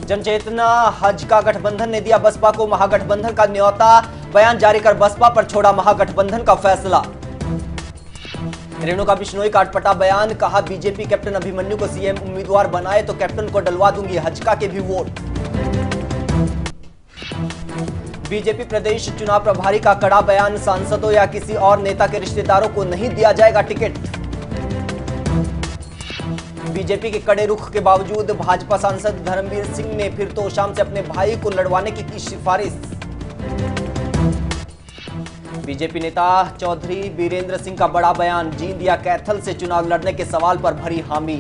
जनचेतना हज का गठबंधन ने दिया बसपा को महागठबंधन का न्योता, बयान जारी कर बसपा पर छोड़ा महागठबंधन का फैसला। रेणुका बिश्नोई का अटपटा बयान, कहा बीजेपी कैप्टन अभिमन्यु को सीएम उम्मीदवार बनाए तो कैप्टन को डलवा दूंगी हजका के भी वोट। बीजेपी प्रदेश चुनाव प्रभारी का कड़ा बयान, सांसदों या किसी और नेता के रिश्तेदारों को नहीं दिया जाएगा टिकट। बीजेपी के कड़े रुख के बावजूद भाजपा सांसद धर्मवीर सिंह ने फिर तो शाम से अपने भाई को लड़वाने की सिफारिश। बीजेपी नेता चौधरी बीरेंद्र सिंह का बड़ा बयान, जींद या कैथल से चुनाव लड़ने के सवाल पर भरी हामी।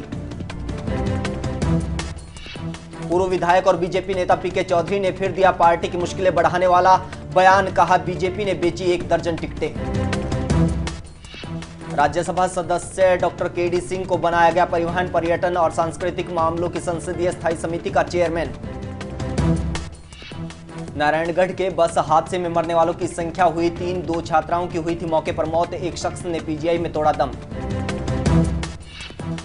पूर्व विधायक और बीजेपी नेता पीके चौधरी ने फिर दिया पार्टी की मुश्किलें बढ़ाने वाला बयान, कहा बीजेपी ने बेची 1 दर्जन टिकटें। राज्यसभा सदस्य डॉक्टर केडी सिंह को बनाया गया परिवहन, पर्यटन और सांस्कृतिक मामलों की संसदीय स्थायी समिति का चेयरमैन। नारायणगढ़ के बस हादसे में मरने वालों की संख्या हुई 3, 2 छात्राओं की हुई थी मौके पर मौत, एक शख्स ने पीजीआई में तोड़ा दम।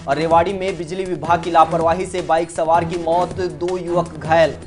और रेवाड़ी में बिजली विभाग की लापरवाही से बाइक सवार की मौत, 2 युवक घायल।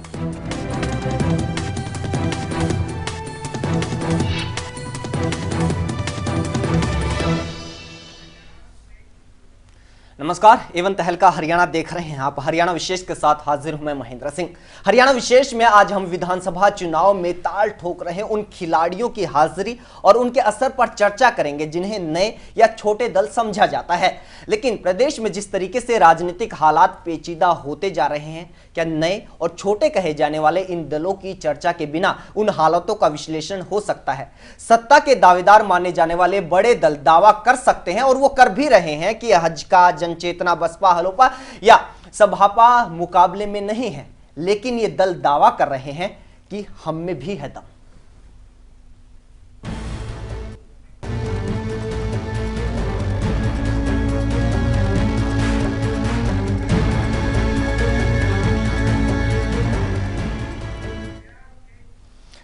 नमस्कार, एवं तहलका हरियाणा देख रहे हैं आप। हरियाणा विशेष के साथ हाजिर हूं मैं महेंद्र सिंह। हरियाणा विशेष में आज हम विधानसभा चुनाव में ताल ठोक रहे उन खिलाड़ियों की हाजिरी और उनके असर पर चर्चा करेंगे जिन्हें नए या छोटे दल समझा जाता है। लेकिन प्रदेश में जिस तरीके से राजनीतिक हालात पेचीदा होते जा रहे हैं, क्या नए और छोटे कहे जाने वाले इन दलों की चर्चा के बिना उन हालातों का विश्लेषण हो सकता है? सत्ता के दावेदार माने जाने वाले बड़े दल दावा कर सकते हैं और वो कर भी रहे हैं कि हजका, जनचेतना, बसपा, हलोपा या सभापा मुकाबले में नहीं है, लेकिन ये दल दावा कर रहे हैं कि हम में भी है दम।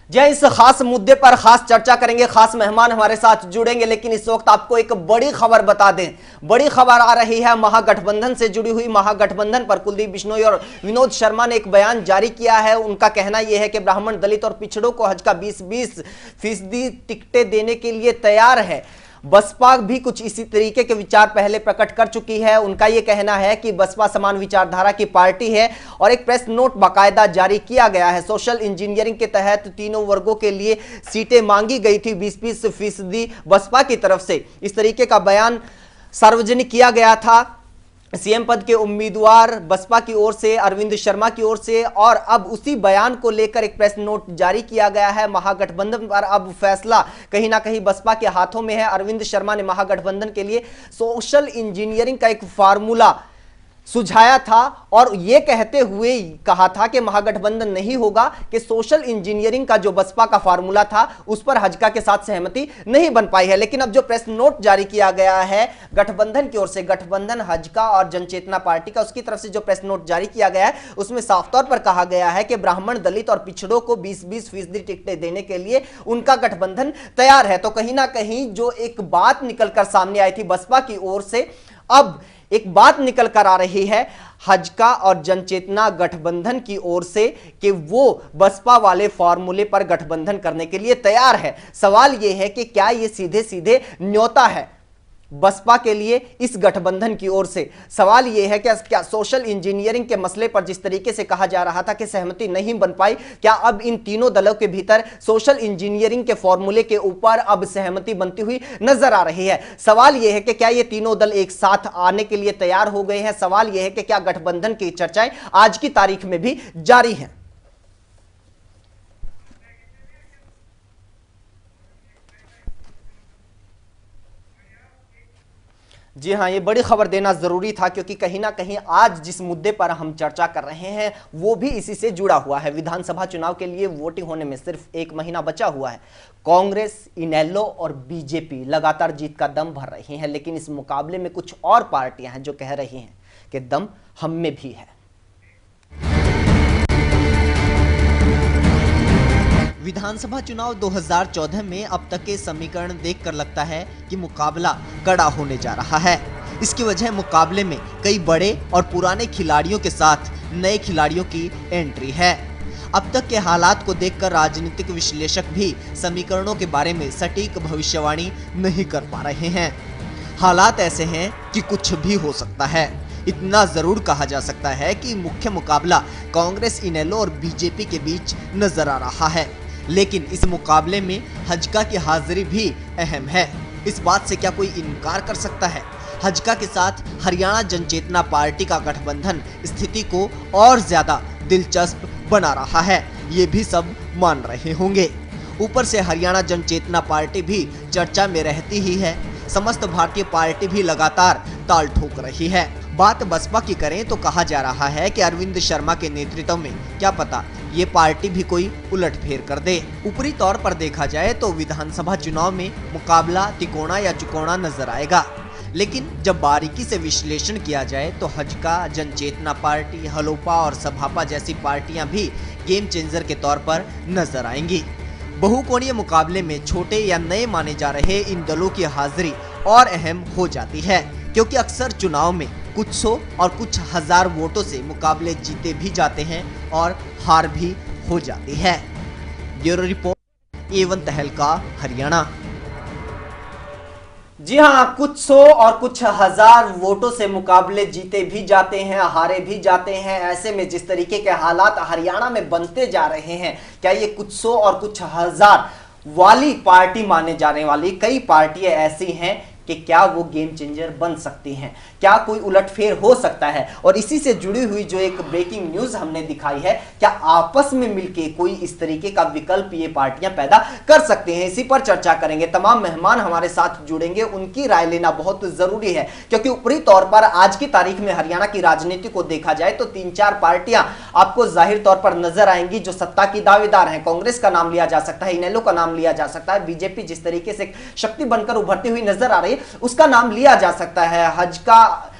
जी, इस खास मुद्दे पर खास चर्चा करेंगे, खास मेहमान हमारे साथ जुड़ेंगे। लेकिन इस वक्त आपको एक बड़ी खबर बता दें। बड़ी खबर आ रही है महागठबंधन से जुड़ी हुई। महागठबंधन पर कुलदीप बिश्नोई और विनोद शर्मा ने एक बयान जारी किया है। उनका कहना यह है कि ब्राह्मण, दलित और पिछड़ों को हज का 20-20% टिकटें देने के लिए तैयार है। बसपा भी कुछ इसी तरीके के विचार पहले प्रकट कर चुकी है। उनका यह कहना है कि बसपा समान विचारधारा की पार्टी है और एक प्रेस नोट बाकायदा जारी किया गया है। सोशल इंजीनियरिंग के तहत तीनों वर्गों के लिए सीटें मांगी गई थी 20-20% बसपा की तरफ से। इस तरीके का बयान सार्वजनिक किया गया था सीएम पद के उम्मीदवार बसपा की ओर से, अरविंद शर्मा की ओर से। और अब उसी बयान को लेकर एक प्रेस नोट जारी किया गया है। महागठबंधन पर अब फैसला कहीं ना कहीं बसपा के हाथों में है। अरविंद शर्मा ने महागठबंधन के लिए सोशल इंजीनियरिंग का एक फार्मूला सुझाया था और यह कहते हुए कहा था कि महागठबंधन नहीं होगा, कि सोशल इंजीनियरिंग का जो बसपा का फार्मूला था उस पर हजका के साथ सहमति नहीं बन पाई है। लेकिन अब जो प्रेस नोट जारी किया गया है गठबंधन की ओर से, गठबंधन, हजका और जनचेतना पार्टी का, उसकी तरफ से जो प्रेस नोट जारी किया गया है उसमें साफ तौर पर कहा गया है कि ब्राह्मण, दलित और पिछड़ों को 20-20% टिकटें देने के लिए उनका गठबंधन तैयार है। तो कहीं ना कहीं जो एक बात निकलकर सामने आई थी बसपा की ओर से, अब एक बात निकल कर आ रही है हजका और जनचेतना गठबंधन की ओर से कि वो बसपा वाले फॉर्मूले पर गठबंधन करने के लिए तैयार है। सवाल यह है कि क्या ये सीधे सीधे न्योता है बसपा के लिए इस गठबंधन की ओर से? सवाल यह है कि क्या सोशल इंजीनियरिंग के मसले पर जिस तरीके से कहा जा रहा था कि सहमति नहीं बन पाई, क्या अब इन तीनों दलों के भीतर सोशल इंजीनियरिंग के फॉर्मूले के ऊपर अब सहमति बनती हुई नजर आ रही है? सवाल यह है कि क्या ये तीनों दल एक साथ आने के लिए तैयार हो गए हैं? सवाल यह है कि क्या गठबंधन की चर्चाएं आज की तारीख में भी जारी हैं? जी हां, ये बड़ी खबर देना जरूरी था क्योंकि कहीं ना कहीं आज जिस मुद्दे पर हम चर्चा कर रहे हैं वो भी इसी से जुड़ा हुआ है। विधानसभा चुनाव के लिए वोटिंग होने में सिर्फ 1 महीना बचा हुआ है। कांग्रेस, इनेलो और बीजेपी लगातार जीत का दम भर रही हैं, लेकिन इस मुकाबले में कुछ और पार्टियां हैं जो कह रही हैं कि दम हम में भी है। विधानसभा चुनाव 2014 में अब तक के समीकरण देखकर लगता है कि मुकाबला कड़ा होने जा रहा है। इसकी वजह मुकाबले में कई बड़े और पुराने खिलाड़ियों के साथ नए खिलाड़ियों की एंट्री है। अब तक के हालात को देखकर राजनीतिक विश्लेषक भी समीकरणों के बारे में सटीक भविष्यवाणी नहीं कर पा रहे हैं। हालात ऐसे हैं कि कुछ भी हो सकता है। इतना जरूर कहा जा सकता है कि मुख्य मुकाबला कांग्रेस इनेलो और बीजेपी के बीच नजर आ रहा है, लेकिन इस मुकाबले में हजका की हाजिरी भी अहम है। इस बात से क्या कोई इनकार कर सकता है? हजका के साथ हरियाणा जनचेतना पार्टी का गठबंधन स्थिति को और ज्यादा दिलचस्प बना रहा है, ये भी सब मान रहे होंगे। ऊपर से हरियाणा जनचेतना पार्टी भी चर्चा में रहती ही है। समस्त भारतीय पार्टी भी लगातार ताल ठोक रही है। बात बसपा की करें तो कहा जा रहा है कि अरविंद शर्मा के नेतृत्व में क्या पता ये पार्टी भी कोई उलटफेर कर दे। ऊपरी तौर पर देखा जाए तो विधानसभा चुनाव में मुकाबला तिकोना या चुकोना नजर आएगा, लेकिन जब बारीकी से विश्लेषण किया जाए तो हजका, जनचेतना पार्टी, हलोपा और सभापा जैसी पार्टियां भी गेम चेंजर के तौर पर नजर आएंगी। बहुकोणीय मुकाबले में छोटे या नए माने जा रहे इन दलों की हाजिरी और अहम हो जाती है, क्योंकि अक्सर चुनाव में कुछ सौ और कुछ हजार वोटों से मुकाबले जीते भी जाते हैं और हार भी हो जाती है। ब्यूरो रिपोर्ट, A1 तहलका, हरियाणा। जी हाँ, कुछ सौ और कुछ हजार वोटों से मुकाबले जीते भी जाते हैं, हारे भी जाते हैं। ऐसे में जिस तरीके के हालात हरियाणा में बनते जा रहे हैं, क्या ये कुछ सौ और कुछ हजार वाली पार्टी माने जाने वाली कई पार्टियां ऐसी हैं कि क्या वो गेम चेंजर बन सकती हैं? क्या कोई उलटफेर हो सकता है? और इसी से जुड़ी हुई जो एक ब्रेकिंग न्यूज हमने दिखाई है, क्या आपस में मिलके कोई इस तरीके का विकल्प ये पार्टियां पैदा कर सकते हैं? इसी पर चर्चा करेंगे। तमाम मेहमान हमारे साथ जुड़ेंगे, उनकी राय लेना बहुत जरूरी है, क्योंकि ऊपरी तौर पर आज की तारीख में हरियाणा की राजनीति को देखा जाए तो 3-4 पार्टियां आपको जाहिर तौर पर नजर आएंगी जो सत्ता की दावेदार हैं। कांग्रेस का नाम लिया जा सकता है, इनेलो का नाम लिया जा सकता है, बीजेपी जिस तरीके से शक्ति बनकर उभरती हुई नजर आ रही है उसका नाम लिया जा सकता है। हजका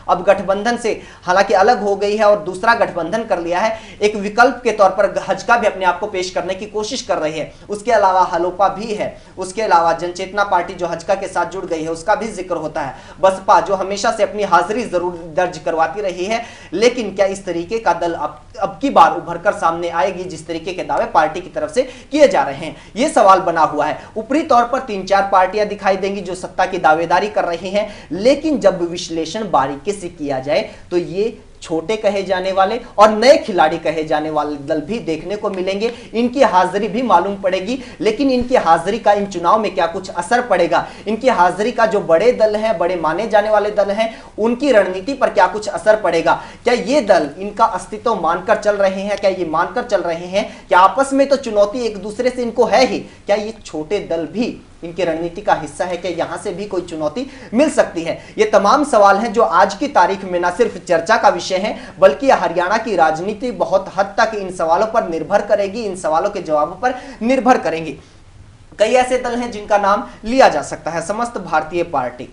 अब गठबंधन से हालांकि अलग हो गई है और दूसरा गठबंधन कर लिया है। एक विकल्प के तौर पर हजका भी अपने आप को पेश करने की कोशिश कर रही है। उसके अलावा हलोपा भी है, उसके अलावा जनचेतना पार्टी जो हजका के साथ जुड़ गई है उसका भी जिक्र होता है। बसपा जो हमेशा से अपनी हाजिरी जरूर दर्ज करवाती रही है, लेकिन क्या इस तरीके का दल अब की बार उभर कर सामने आएगी जिस तरीके के दावे पार्टी की तरफ से किए जा रहे हैं? ये सवाल बना हुआ है। ऊपरी तौर पर 3-4 पार्टियां दिखाई देंगी जो सत्ता की दावेदारी कर रही हैं, लेकिन जब विश्लेषण बारीकी से किया जाए तो ये छोटे कहे जाने वाले और नए खिलाड़ी कहे जाने वाले दल भी देखने को मिलेंगे। इनकी हाजिरी भी मालूम पड़ेगी, लेकिन इनकी हाजिरी का इन चुनाव में क्या कुछ असर पड़ेगा? इनकी हाजिरी का जो बड़े दल हैं, बड़े माने जाने वाले दल हैं, उनकी रणनीति पर क्या कुछ असर पड़ेगा? क्या ये दल इनका अस्तित्व मानकर चल रहे हैं? क्या ये मानकर चल रहे हैं कि आपस में तो चुनौती एक दूसरे से इनको है ही, क्या ये छोटे दल भी इनकी रणनीति का हिस्सा है कि यहां से भी कोई चुनौती मिल सकती है? ये तमाम सवाल हैं जो आज की तारीख में न सिर्फ चर्चा का विषय है, बल्कि हरियाणा की राजनीति बहुत हद तक इन सवालों पर निर्भर करेगी, इन सवालों के जवाबों पर निर्भर करेंगी। कई ऐसे दल हैं जिनका नाम लिया जा सकता है। समस्त भारतीय पार्टी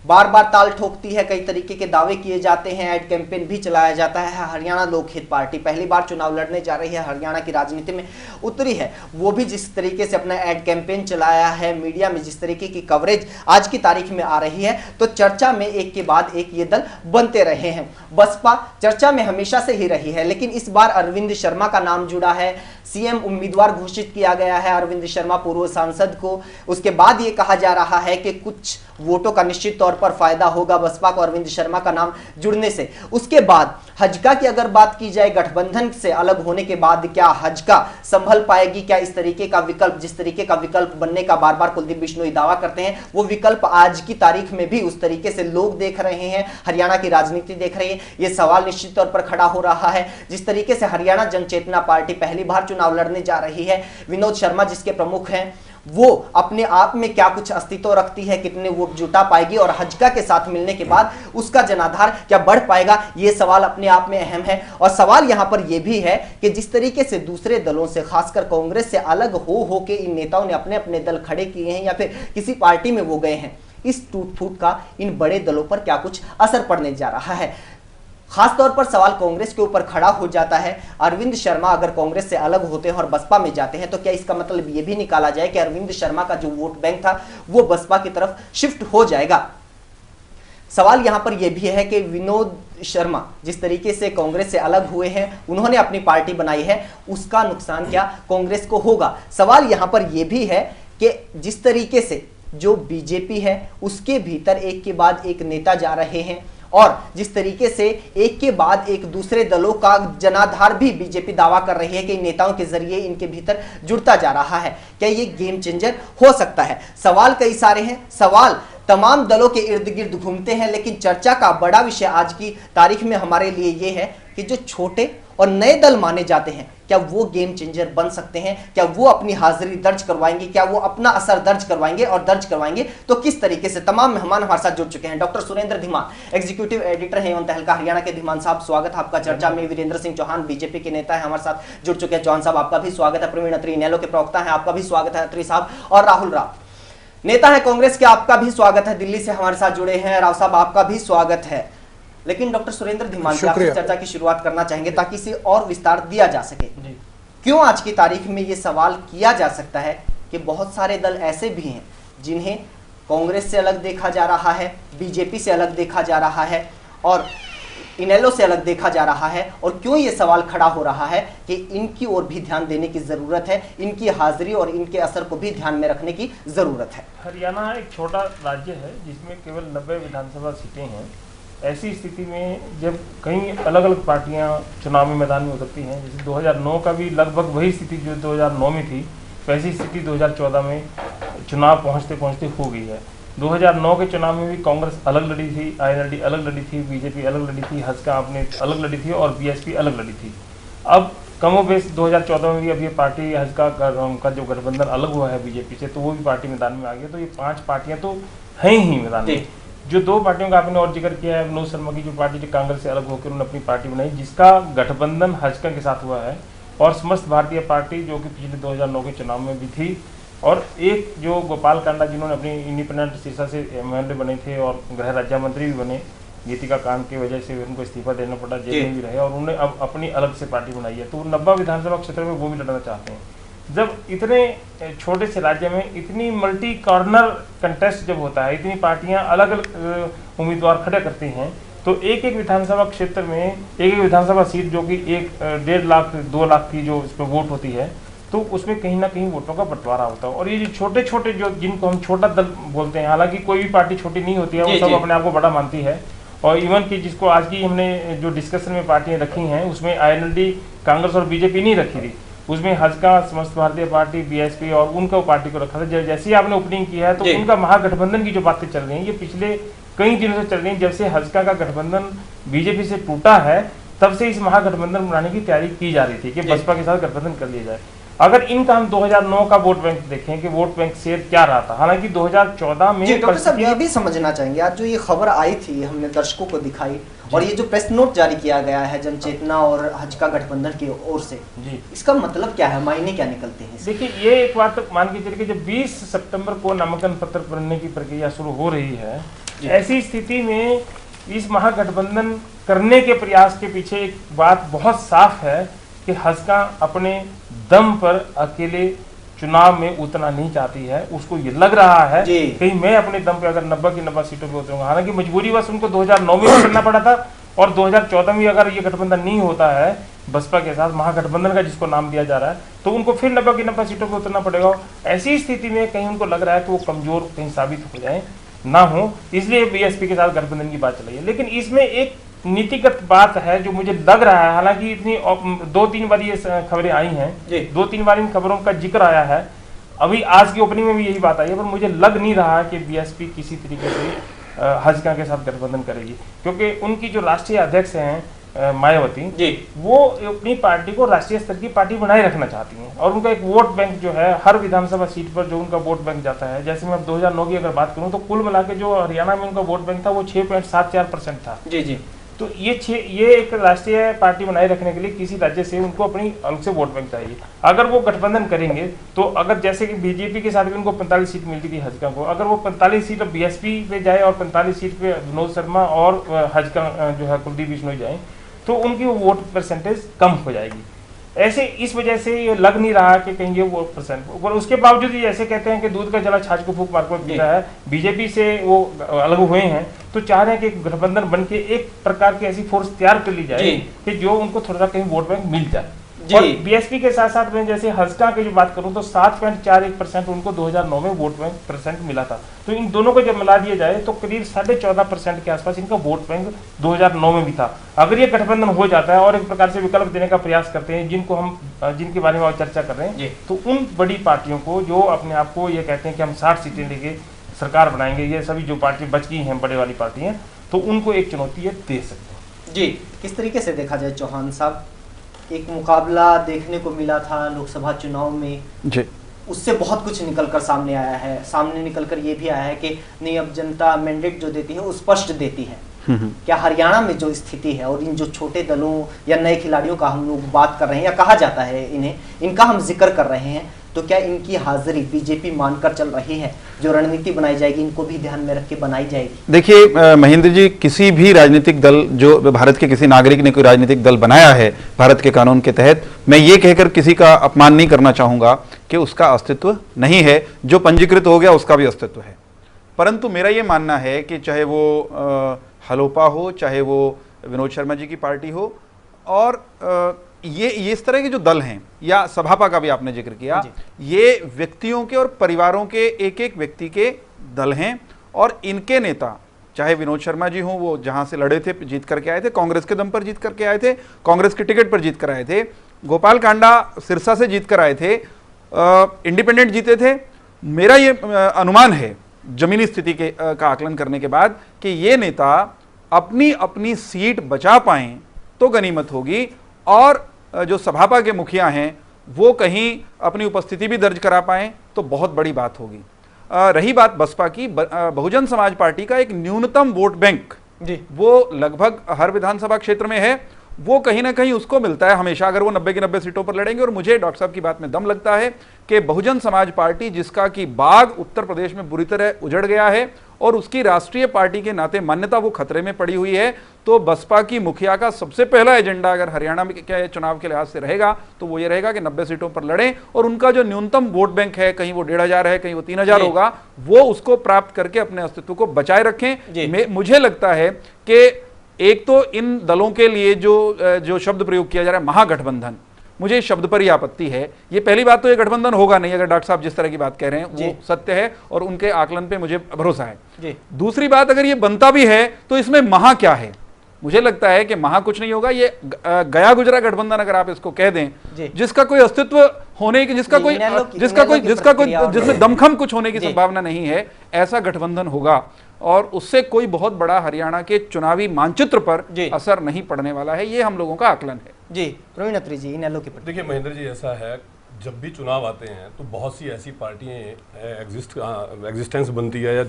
बार बार ताल ठोकती है, कई तरीके के दावे किए जाते हैं, एड कैंपेन भी चलाया जाता है। हरियाणा लोकहित पार्टी पहली बार चुनाव लड़ने जा रही है, हरियाणा की राजनीति में उतरी है, वो भी जिस तरीके से अपना एड कैंपेन चलाया है, मीडिया में जिस तरीके की कवरेज आज की तारीख में आ रही है, तो चर्चा में एक के बाद एक ये दल बनते रहे हैं। बसपा चर्चा में हमेशा से ही रही है, लेकिन इस बार अरविंद शर्मा का नाम जुड़ा है। सीएम उम्मीदवार घोषित किया गया है अरविंद शर्मा, पूर्व सांसद को। उसके बाद ये कहा जा रहा है कि कुछ वोटों का निश्चित तौर पर फायदा होगा बसपा को अरविंद शर्मा का नाम जुड़ने से। उसके बाद हजका की अगर बात की जाए, गठबंधन से अलग होने के बाद क्या हजका संभल पाएगी? क्या इस तरीके का विकल्प, जिस तरीके का विकल्प बनने का बार बार कुलदीप बिश्नोई दावा करते हैं, वो विकल्प आज की तारीख में भी उस तरीके से लोग देख रहे हैं, हरियाणा की राजनीति देख रही है? ये सवाल निश्चित तौर पर खड़ा हो रहा है। जिस तरीके से हरियाणा जनचेतना पार्टी पहली बार चुनाव लड़ने जा रही है, विनोद शर्मा जिसके प्रमुख हैं, वो अपने आप में क्या कुछ अस्तित्व रखती है, कितने वोट जुटा पाएगी, और हजका के साथ मिलने के बाद उसका जनाधार क्या बढ़ पाएगा? ये सवाल अपने आप में अहम है। और सवाल यहां पर यह भी है कि जिस तरीके से दूसरे दलों से, खासकर कांग्रेस से अलग हो के इन नेताओं ने अपने अपने दल खड़े किए हैं या फिर किसी पार्टी में वो गए हैं, इस टूट फूट का इन बड़े दलों पर क्या कुछ असर पड़ने जा रहा है? खासतौर पर सवाल कांग्रेस के ऊपर खड़ा हो जाता है। अरविंद शर्मा अगर कांग्रेस से अलग होते हैं और बसपा में जाते हैं, तो क्या इसका मतलब यह भी निकाला जाए कि अरविंद शर्मा का जो वोट बैंक था वो बसपा की तरफ शिफ्ट हो जाएगा? सवाल यहां पर यह भी है कि विनोद शर्मा जिस तरीके से कांग्रेस से अलग हुए हैं, उन्होंने अपनी पार्टी बनाई है, उसका नुकसान क्या कांग्रेस को होगा? सवाल यहां पर यह भी है कि जिस तरीके से जो बीजेपी है उसके भीतर एक के बाद एक नेता जा रहे हैं और जिस तरीके से एक के बाद एक दूसरे दलों का जनाधार भी बीजेपी दावा कर रही है कि इन नेताओं के जरिए इनके भीतर जुड़ता जा रहा है, क्या ये गेम चेंजर हो सकता है? सवाल कई सारे हैं, सवाल तमाम दलों के इर्द गिर्द घूमते हैं, लेकिन चर्चा का बड़ा विषय आज की तारीख में हमारे लिए यह है कि जो छोटे और नए दल माने जाते हैं, क्या वो गेम चेंजर बन सकते हैं? क्या वो अपनी हाजिरी दर्ज करवाएंगे? क्या वो अपना असर दर्ज करवाएंगे? और दर्ज करवाएंगे तो किस तरीके से? तमाम मेहमान हमारे साथ जुड़ चुके हैं। Doctor Surendra Dhiman executive editor हैं एवं तहलका हरियाणा के। धीमान साहब स्वागत है आपका चर्चा में। वीरेंद्र सिंह चौहान बीजेपी के नेता है, हमारे साथ जुड़ चुके हैं। चौहान साहब आपका भी स्वागत है। प्रवीण अत्री इनेलो के प्रवक्ता है, आपका भी स्वागत है अत्री साहब। और राहुल राव नेता है कांग्रेस के, आपका भी स्वागत है, दिल्ली से हमारे साथ जुड़े हैं। राव साहब आपका भी स्वागत है। लेकिन डॉक्टर सुरेंद्र धीमान से आपसे चर्चा की शुरुआत करना चाहेंगे ताकि इसे और विस्तार दिया जा सके। क्यों आज की तारीख में ये सवाल किया जा सकता है कि बहुत सारे दल ऐसे भी हैं जिन्हें कांग्रेस से अलग देखा जा रहा है, बीजेपी से अलग देखा जा रहा है और इनेलो से अलग देखा जा रहा है, और क्यों ये सवाल खड़ा हो रहा है कि इनकी ओर भी ध्यान देने की जरूरत है, इनकी हाजिरी और इनके असर को भी ध्यान में रखने की जरूरत है? हरियाणा एक छोटा राज्य है जिसमें केवल 90 विधानसभा सीटें हैं। ऐसी स्थिति में जब कई अलग अलग पार्टियां चुनावी मैदान में उतरती हैं, जैसे 2009 का भी लगभग वही स्थिति जो 2009 में थी, वैसी स्थिति 2014 में चुनाव पहुंचते पहुंचते हो गई है। 2009 के चुनाव में भी कांग्रेस अलग लड़ी थी, आईएनएलडी अलग लड़ी थी, बीजेपी अलग लड़ी थी, हजका अपने अलग लड़ी थी और बीएसपी अलग लड़ी थी। अब कमोबेश 2014 में भी अब ये पार्टी हजका का जो गठबंधन अलग हुआ है बीजेपी से, तो वो भी पार्टी मैदान में आ गई। तो ये 5 पार्टियां तो हैं ही मैदान में। जो 2 पार्टियों का आपने और जिक्र किया है, विनोद शर्मा की जो पार्टी जो कांग्रेस से अलग होकर उन्होंने अपनी पार्टी बनाई, जिसका गठबंधन हजका के साथ हुआ है, और समस्त भारतीय पार्टी जो कि पिछले 2009 के चुनाव में भी थी, और एक जो गोपाल कांडा जिन्होंने अपनी इंडिपेंडेंट शीर्षा से एमएलए बने थे और गृह राज्य मंत्री भी बने, गीतिका कांड की वजह से उनको इस्तीफा देना पड़ा, जेल में भी रहे, और उन्होंने अब अपनी अलग से पार्टी बनाई है। तो 90 विधानसभा क्षेत्र में वो भी लड़ना चाहते हैं। जब इतने छोटे से राज्य में इतनी मल्टी कॉर्नर कंटेस्ट जब होता है, इतनी पार्टियां अलग अलग उम्मीदवार खड़े करती हैं, तो एक एक विधानसभा क्षेत्र में एक एक विधानसभा सीट जो कि 1.5 लाख 2 लाख की जो इसमें वोट होती है, तो उसमें कहीं ना कहीं वोटों का बंटवारा होता है। और ये जो छोटे छोटे जो जिनको हम छोटा दल बोलते हैं, हालांकि कोई भी पार्टी छोटी नहीं होती है, वो सब अपने आप को बड़ा मानती है। और इवन की जिसको आज की हमने जो डिस्कशन में पार्टियां रखी हैं, उसमें आईएनएलडी, कांग्रेस और बीजेपी नहीं रखी थी, उसमें हजका, समस्त भारतीय पार्टी, बीएसपी और उनका पार्टी को रखा था। जैसे ही आपने ओपनिंग किया है, तो उनका महागठबंधन की जो बातें चल रही हैं, ये पिछले कई दिनों से चल रही हैं। जब से हजका का गठबंधन बीजेपी से टूटा है, तब से इस महागठबंधन बनाने की तैयारी की जा रही थी कि बसपा के साथ गठबंधन कर लिया जाए। अगर इनका हम 2009 का वोट बैंक देखें कि वोट बैंक शेयर क्या रहा था, हालांकि 2014 में डॉक्टर साहब ये भी समझना चाहेंगे, आज जो ये खबर आई थी हमने दर्शकों को दिखाई, और ये जो प्रेस नोट जारी किया गया है जनचेतना और हजका गठबंधन की ओर से, इसका मतलब क्या है, मायने क्या निकलते हैं? देखिए, ये एक बात तो मान के चलिए, जब 20 सितंबर को नामांकन पत्र भरने की प्रक्रिया शुरू हो रही है, ऐसी स्थिति में इस महागठबंधन करने के प्रयास के पीछे एक बात बहुत साफ है कि हजका अपने दम पर अकेले चुनाव में उतना नहीं चाहती है। उसको ये लग रहा है कि मैं अपने दम पे अगर 90 की 90 सीटों पे उतरूंगा। हालांकि मजबूरी बस उनको 2009 में करना पड़ा था, और 2014 में अगर ये गठबंधन नहीं होता है बसपा के साथ, महागठबंधन का जिसको नाम दिया जा रहा है, तो उनको फिर 90 की 90 सीटों पर उतरना पड़ेगा। ऐसी स्थिति में कहीं उनको लग रहा है कि वो कमजोर कहीं साबित हो जाए ना हो, इसलिए बीएसपी के साथ गठबंधन की बात चल रही है। लेकिन इसमें एक नीतिगत बात है जो मुझे लग रहा है, हालांकि इतनी 2-3 बार ये खबरें आई हैं, 2-3 बार इन खबरों का जिक्र आया है, अभी आज की ओपनिंग में भी यही बात आई है, पर मुझे लग नहीं रहा कि बीएसपी किसी तरीके से हजका के साथ गठबंधन करेगी, क्योंकि उनकी जो राष्ट्रीय अध्यक्ष हैं मायावती, वो अपनी पार्टी को राष्ट्रीय स्तर की पार्टी बनाए रखना चाहती हैं, और उनका एक वोट बैंक जो है हर विधानसभा सीट पर जो उनका वोट बैंक जाता है, जैसे मैं 2009 की अगर बात करूं तो कुल मिला के जो हरियाणा में उनका वोट बैंक था वो 6.74% था। जी। तो ये एक राष्ट्रीय पार्टी बनाए रखने के लिए किसी राज्य से उनको अपनी अलग से वोट बैंक चाहिए। अगर वो गठबंधन करेंगे तो अगर जैसे कि बीजेपी के साथ भी उनको 45 सीट मिलती थी हजका को, अगर वो 45 सीट बीएसपी पे जाए और 45 सीट पे विनोद शर्मा और हजका जो है कुलदीप बिश्नोई जाए, तो उनकी वोट परसेंटेज कम हो जाएगी। ऐसे इस वजह से ये लग नहीं रहा कि कहीं ये वो परसेंट, और उसके बावजूद ये ऐसे कहते हैं कि दूध का जला छाछ को फूंक मार को पीता है, बीजेपी से वो अलग हुए हैं, तो चाह रहे हैं कि एक गठबंधन बन के एक प्रकार की ऐसी फोर्स तैयार कर ली जाए कि जो उनको थोड़ा सा कहीं वोट बैंक मिल जाए। और बीएसपी के साथ साथ में जैसे हल्का की जो बात करूं तो 7.41% उनको 2009 में वोट बैंक परसेंट मिला था। तो इन दोनों को जब मिला दिया जाए तो करीब 14.5% के आसपास इनका वोट बैंक 2009 में भी था। अगर ये गठबंधन हो जाता है और एक प्रकार से विकल्प देने का प्रयास करते हैं जिनके बारे में चर्चा कर रहे हैं, तो उन बड़ी पार्टियों को जो अपने आप को ये कहते हैं कि हम 60 सीटें लेके सरकार बनाएंगे, ये सभी जो पार्टी बच गई हैं बड़े वाली पार्टी हैं, तो उनको एक चुनौती ये दे सकते हैं। जी, किस तरीके से देखा जाए चौहान साहब, एक मुकाबला देखने को मिला था लोकसभा चुनाव में जी, उससे बहुत कुछ निकल कर सामने आया है। सामने निकल कर ये भी आया है कि नहीं, अब जनता मैंडेट जो देती है वो स्पष्ट देती है। क्या हरियाणा में जो स्थिति है और इन जो छोटे दलों या नए खिलाड़ियों का हम लोग बात कर रहे हैं या कहा जाता है इन्हें, इनका हम जिक्र कर रहे हैं, तो क्या इनकी हाजिरी बीजेपी मानकर चल रही है? जो रणनीति बनाई जाएगी इनको भी ध्यान में रख के बनाई जाएगी? देखिए महेंद्र जी, किसी भी राजनीतिक दल, जो भारत के किसी नागरिक ने कोई राजनीतिक दल बनाया है भारत के कानून के तहत, मैं ये कहकर किसी का अपमान नहीं करना चाहूंगा कि उसका अस्तित्व नहीं है। जो पंजीकृत हो गया उसका भी अस्तित्व है। परंतु मेरा ये मानना है कि चाहे वो हलोपा हो, चाहे वो विनोद शर्मा जी की पार्टी हो, और ये इस तरह के जो दल हैं, या सभापा का भी आपने जिक्र किया, ये व्यक्तियों के और परिवारों के एक एक व्यक्ति के दल हैं। और इनके नेता, चाहे विनोद शर्मा जी हों, वो जहां से लड़े थे जीत करके आए थे, कांग्रेस के दम पर जीत करके आए थे, कांग्रेस के टिकट पर जीत कर आए थे, गोपाल कांडा सिरसा से जीत कर आए थे, इंडिपेंडेंट जीते थे। मेरा ये अनुमान है जमीनी स्थिति का आकलन करने के बाद कि ये नेता अपनी अपनी सीट बचा पाएं तो गनीमत होगी, और जो सभापा के मुखिया हैं वो कहीं अपनी उपस्थिति भी दर्ज करा पाएं तो बहुत बड़ी बात होगी। रही बात बसपा की, बहुजन समाज पार्टी का एक न्यूनतम वोट बैंक जी, वो लगभग हर विधानसभा क्षेत्र में है, वो कहीं ना कहीं उसको मिलता है हमेशा, अगर वो 90 की 90 सीटों पर लड़ेंगे। और मुझे डॉक्टर साहब की बात में दम लगता है कि बहुजन समाज पार्टी, जिसका कि बाग उत्तर प्रदेश में बुरी तरह उजड़ गया है और उसकी राष्ट्रीय पार्टी के नाते मान्यता वो खतरे में पड़ी हुई है, तो बसपा की मुखिया का सबसे पहला एजेंडा अगर हरियाणा में क्या चुनाव के लिहाज से रहेगा तो वो ये रहेगा कि 90 सीटों पर लड़ें, और उनका जो न्यूनतम वोट बैंक है, कहीं वो 1500 है, कहीं वो 3000 होगा, वो उसको प्राप्त करके अपने अस्तित्व को बचाए रखें। मुझे लगता है कि एक तो इन दलों के लिए जो शब्द प्रयोग किया जा रहा है महागठबंधन, मुझे इस शब्द पर ही आपत्ति है। ये पहली बात तो ये गठबंधन होगा नहीं, अगर डॉक्टर साहब जिस तरह की बात कह रहे हैं वो सत्य है और उनके आकलन पे मुझे भरोसा है। दूसरी बात, अगर ये बनता भी है तो इसमें महा क्या है? मुझे लगता है कि महा कुछ नहीं होगा। ये गया गुजरा गठबंधन अगर आप इसको कह दें, जिसका कोई अस्तित्व होने की, जिसमें दमखम कुछ होने की संभावना नहीं है, ऐसा गठबंधन होगा और उससे कोई बहुत बड़ा हरियाणा के चुनावी मानचित्र पर असर नहीं पड़ने वाला है। ये हम लोगों का आकलन है। जी, प्रवीण अत्री जी, इनेलो के देखिए महेंद्र जी, ऐसा है जब भी चुनाव आते हैं तो बहुत सी ऐसी पार्टियां एग्जिस्टेंस बनती है या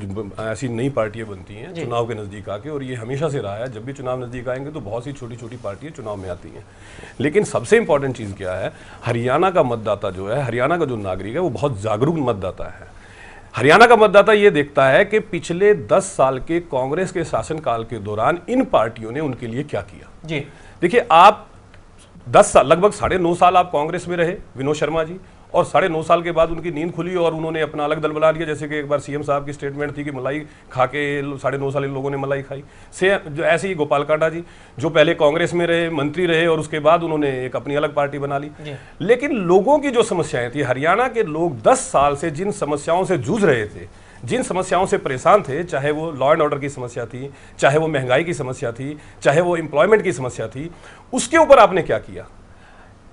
ऐसी नई पार्टियां बनती हैं चुनाव के नज़दीक आके, और ये हमेशा से रहा है। जब भी चुनाव नज़दीक आएंगे तो बहुत सी छोटी छोटी पार्टियां चुनाव में आती हैं। लेकिन सबसे इंपॉर्टेंट चीज़ क्या है, हरियाणा का मतदाता जो है, हरियाणा का जो नागरिक है, वो बहुत जागरूक मतदाता है। हरियाणा का मतदाता ये देखता है कि पिछले 10 साल के कांग्रेस के शासनकाल के दौरान इन पार्टियों ने उनके लिए क्या किया। जी देखिए, आप 10 साल, लगभग 9.5 साल आप कांग्रेस में रहे विनोद शर्मा जी, और 9.5 साल के बाद उनकी नींद खुली और उन्होंने अपना अलग दल बना लिया। जैसे कि एक बार सीएम साहब की स्टेटमेंट थी कि मलाई खा के 9.5 साल इन लोगों ने मलाई खाई। जो ऐसे ही गोपाल कांडा जी, जो पहले कांग्रेस में रहे, मंत्री रहे, और उसके बाद उन्होंने एक अपनी अलग पार्टी बना ली। लेकिन लोगों की जो समस्याएं थी, हरियाणा के लोग 10 साल से जिन समस्याओं से जूझ रहे थे, जिन समस्याओं से परेशान थे, चाहे वो लॉ एंड ऑर्डर की समस्या थी, चाहे वो महंगाई की समस्या थी, चाहे वो एम्प्लॉयमेंट की समस्या थी, उसके ऊपर आपने क्या किया?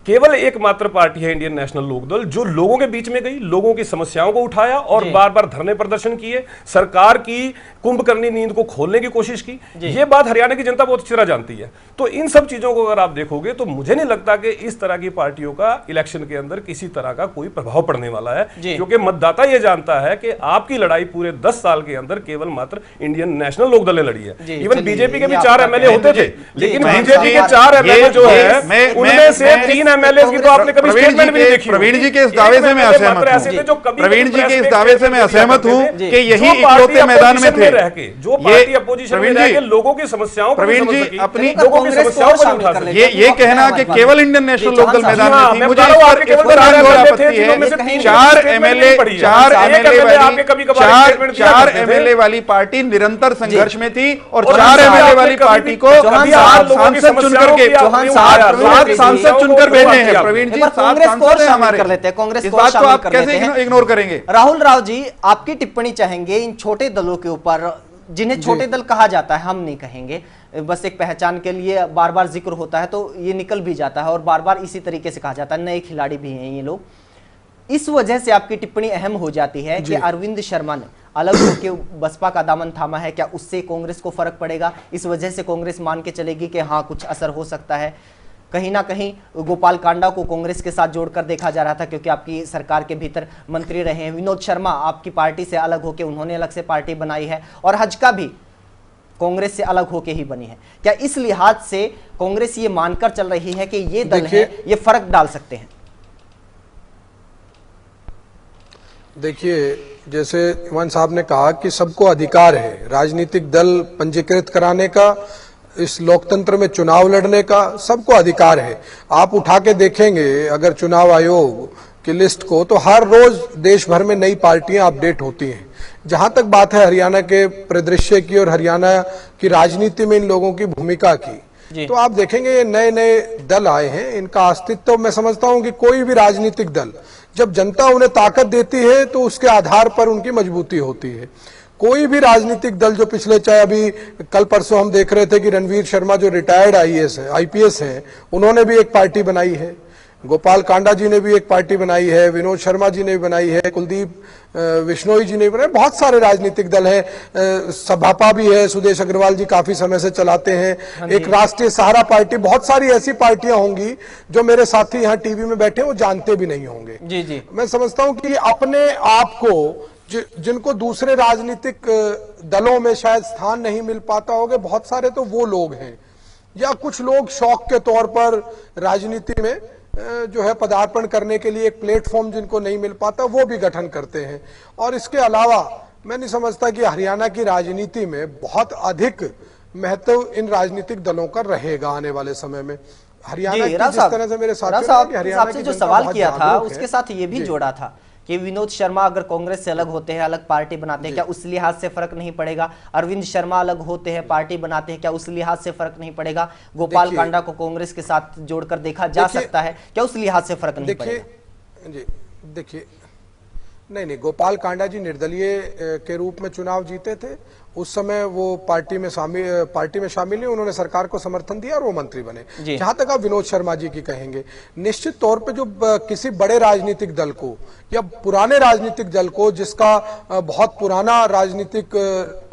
केवल एकमात्र पार्टी है इंडियन नेशनल लोकदल, जो लोगों के बीच में गई, लोगों की समस्याओं को उठाया और बार बार धरने प्रदर्शन किए, सरकार की कुंभकर्णी नींद को खोलने की कोशिश की। ये बात हरियाणा की जनता बहुत अच्छी तरह जानती है। तो इन सब चीजों को अगर आप देखोगे तो मुझे नहीं लगता कि इस तरह की पार्टियों का इलेक्शन के अंदर किसी तरह का कोई प्रभाव पड़ने वाला है, क्योंकि मतदाता ये जानता है कि आपकी लड़ाई पूरे 10 साल के अंदर केवल मात्र इंडियन नेशनल लोकदल ने लड़ी है। इवन बीजेपी के भी 4 एमएलए होते थे, लेकिन बीजेपी के 4 एमएलए जो है उनमें से 3 एमएलए की तो आपने कभी स्टेटमेंट भी नहीं देखी। प्रवीण जी के इस दावे से मैं असहमत हूं, प्रवीण जी के इस दावे से मैं असहमत हूं कि यही इकलौते मैदान में थे जो पार्टी अपोजिशन में रह के लोगों की समस्याओं, प्रवीण जी अपनी लोगों की समस्याओं को उठा सकते। ये कहना कि केवल इंडियन नेशनल लोकदल मैदान में थी, मुझे आपत्ति है। 4 एमएलए वाली पार्टी निरंतर संघर्ष में थी और 4 एमएलए वाली पार्टी को 7 सांसद चुनकर के 7 सांसद चुनकर भेजे हैं। प्रवीण जी 7 सांसद हैं हमारे, कांग्रेस इस बात को आप कैसे इग्नोर करेंगे? राहुल राव जी, आपकी टिप्पणी चाहेंगे इन छोटे दलों के ऊपर, जिन्हें छोटे दल कहा जाता है, हम नहीं कहेंगे, बस एक पहचान के लिए बार बार जिक्र होता है तो ये निकल भी जाता है और बार बार इसी तरीके से कहा जाता है, नए खिलाड़ी भी हैं ये लोग। इस वजह से आपकी टिप्पणी अहम हो जाती है कि अरविंद शर्मा ने अलग होकर बसपा का दामन थामा है, क्या उससे कांग्रेस को फर्क पड़ेगा? इस वजह से कांग्रेस मान के चलेगी कि हाँ कुछ असर हो सकता है। कहीं ना कहीं गोपाल कांडा को कांग्रेस के साथ जोड़कर देखा जा रहा था क्योंकि आपकी सरकार के भीतर मंत्री रहे हैं। विनोद शर्मा आपकी पार्टी से अलग होकर उन्होंने अलग से पार्टी बनाई है और हजका भी कांग्रेस से अलग होकर ही बनी है। क्या इस लिहाज से कांग्रेस ये मानकर चल रही है कि ये दल है, ये फर्क डाल सकते हैं? देखिए, जैसे इमाम साहब ने कहा कि सबको अधिकार है राजनीतिक दल पंजीकृत कराने का, इस लोकतंत्र में चुनाव लड़ने का सबको अधिकार है। आप उठा के देखेंगे अगर चुनाव आयोग की लिस्ट को, तो हर रोज देश भर में नई पार्टियां अपडेट होती हैं। जहां तक बात है हरियाणा के परिदृश्य की और हरियाणा की राजनीति में इन लोगों की भूमिका की, तो आप देखेंगे ये नए नए दल आए हैं। इनका अस्तित्व मैं समझता हूं कि कोई भी राजनीतिक दल जब जनता उन्हें ताकत देती है तो उसके आधार पर उनकी मजबूती होती है। कोई भी राजनीतिक दल जो पिछले, चाहे अभी कल परसों हम देख रहे थे कि रणवीर शर्मा जो रिटायर्ड आईपीएस हैं, उन्होंने भी एक पार्टी बनाई है, गोपाल कांडा जी ने भी एक पार्टी बनाई है, विनोद शर्मा जी ने भी बनाई है, कुलदीप बिश्नोई जी ने भी बनाई, बहुत सारे राजनीतिक दल हैं, सभापा भी है, सुदेश अग्रवाल जी काफी समय से चलाते हैं, एक राष्ट्रीय सहारा पार्टी, बहुत सारी ऐसी पार्टियां होंगी जो मेरे साथी यहाँ टीवी में बैठे वो जानते भी नहीं होंगे। जी। मैं समझता हूं कि अपने आप को जिनको दूसरे राजनीतिक दलों में शायद स्थान नहीं मिल पाता होगा, बहुत सारे तो वो लोग हैं, या कुछ लोग शौक के तौर पर राजनीति में जो है पदार्पण करने के लिए एक प्लेटफॉर्म जिनको नहीं मिल पाता वो भी गठन करते हैं। और इसके अलावा मैं नहीं समझता कि हरियाणा की राजनीति में बहुत अधिक महत्व इन राजनीतिक दलों का रहेगा आने वाले समय में। हरियाणा की जिस तरह से मेरे साथ जो सवाल किया था उसके साथ ये भी जोड़ा था कि विनोद शर्मा अगर कांग्रेस से अलग होते हैं, अलग पार्टी बनाते हैं, क्या उस लिहाज से फर्क नहीं पड़ेगा? अरविंद शर्मा अलग होते हैं, पार्टी बनाते हैं, क्या उस लिहाज से फर्क नहीं पड़ेगा? गोपाल कांडा को कांग्रेस के साथ जोड़कर देखा जा सकता है, क्या उस लिहाज से फर्क नहीं पड़ेगा? जी देखिए, नहीं, गोपाल कांडा जी निर्दलीय के रूप में चुनाव जीते थे, उस समय वो पार्टी में शामिल हुए, उन्होंने सरकार को समर्थन दिया और वो मंत्री बने। जहां तक आप विनोद शर्मा जी की कहेंगे, निश्चित तौर पे जो किसी बड़े राजनीतिक दल को या पुराने राजनीतिक दल को जिसका बहुत पुराना राजनीतिक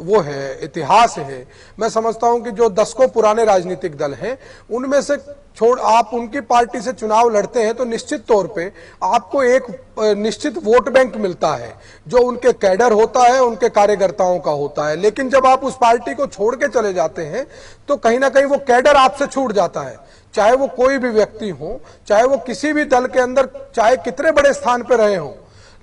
वो है, इतिहास है, मैं समझता हूं कि जो 10 को पुराने राजनीतिक दल हैं उनमें से आप उनकी पार्टी से चुनाव लड़ते हैं तो निश्चित तौर पे आपको एक निश्चित वोट बैंक मिलता है जो उनके कैडर होता है, उनके कार्यकर्ताओं का होता है। लेकिन जब आप उस पार्टी को छोड़ के चले जाते हैं तो कहीं ना कहीं वो कैडर आपसे छूट जाता है, चाहे वो कोई भी व्यक्ति हो, चाहे वो किसी भी दल के अंदर चाहे कितने बड़े स्थान पर रहे हों,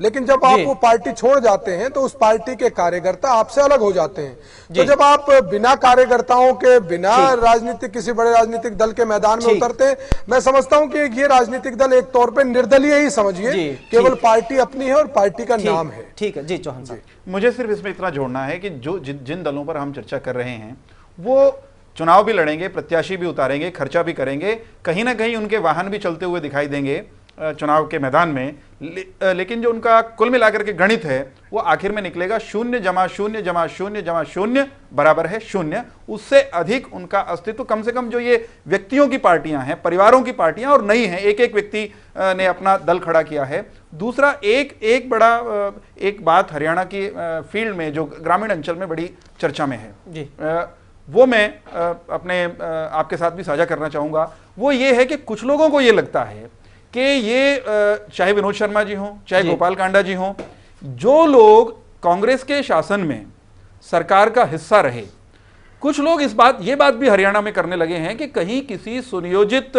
लेकिन जब आप वो पार्टी छोड़ जाते हैं तो उस पार्टी के कार्यकर्ता आपसे अलग हो जाते हैं। तो जब आप बिना कार्यकर्ताओं के, बिना राजनीतिक किसी बड़े राजनीतिक दल के मैदान में उतरते हैं, मैं समझता हूं कि ये राजनीतिक दल एक तौर पे निर्दलीय ही समझिए, केवल पार्टी अपनी है और पार्टी का नाम है। ठीक है जी चौहान साहब, मुझे सिर्फ इसमें इतना जोड़ना है कि जो जिन दलों पर हम चर्चा कर रहे हैं वो चुनाव भी लड़ेंगे, प्रत्याशी भी उतारेंगे, खर्चा भी करेंगे, कहीं ना कहीं उनके वाहन भी चलते हुए दिखाई देंगे चुनाव के मैदान में, लेकिन जो उनका कुल मिलाकर के गणित है वो आखिर में निकलेगा 0 जमा 0 जमा 0 जमा 0 बराबर है 0। उससे अधिक उनका अस्तित्व, कम से कम जो ये व्यक्तियों की पार्टियां हैं, परिवारों की पार्टियां और नई हैं, एक एक व्यक्ति ने अपना दल खड़ा किया है। दूसरा एक बड़ा एक बात हरियाणा की फील्ड में जो ग्रामीण अंचल में बड़ी चर्चा में है जी, वो मैं अपने आपके साथ भी साझा करना चाहूंगा। वो ये है कि कुछ लोगों को ये लगता है कि ये चाहे विनोद शर्मा जी हों, चाहे गोपाल कांडा जी हों, जो लोग कांग्रेस के शासन में सरकार का हिस्सा रहे, कुछ लोग ये बात भी हरियाणा में करने लगे हैं कि कहीं किसी सुनियोजित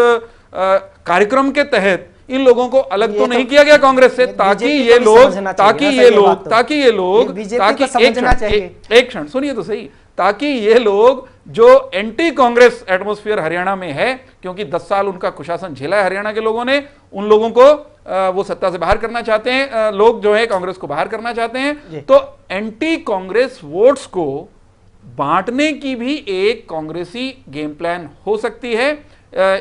कार्यक्रम के तहत इन लोगों को अलग तो नहीं किया गया कांग्रेस से, ताकि बीजेपी ये को भी लोग समझना ताकि चाहिए, ये ऐसा ये लोग बात तो। ताकि ये लोग बीजेपी ताकि को समझना चाहिए। एक क्षण सुनिए तो सही, ताकि ये लोग जो एंटी कांग्रेस एटमॉस्फेयर हरियाणा में है, क्योंकि 10 साल उनका कुशासन झेला है हरियाणा के लोगों ने, उन लोगों को वो सत्ता से बाहर करना चाहते हैं, लोग जो है कांग्रेस को बाहर करना चाहते हैं, तो एंटी कांग्रेस वोट्स को बांटने की भी एक कांग्रेसी गेम प्लान हो सकती है।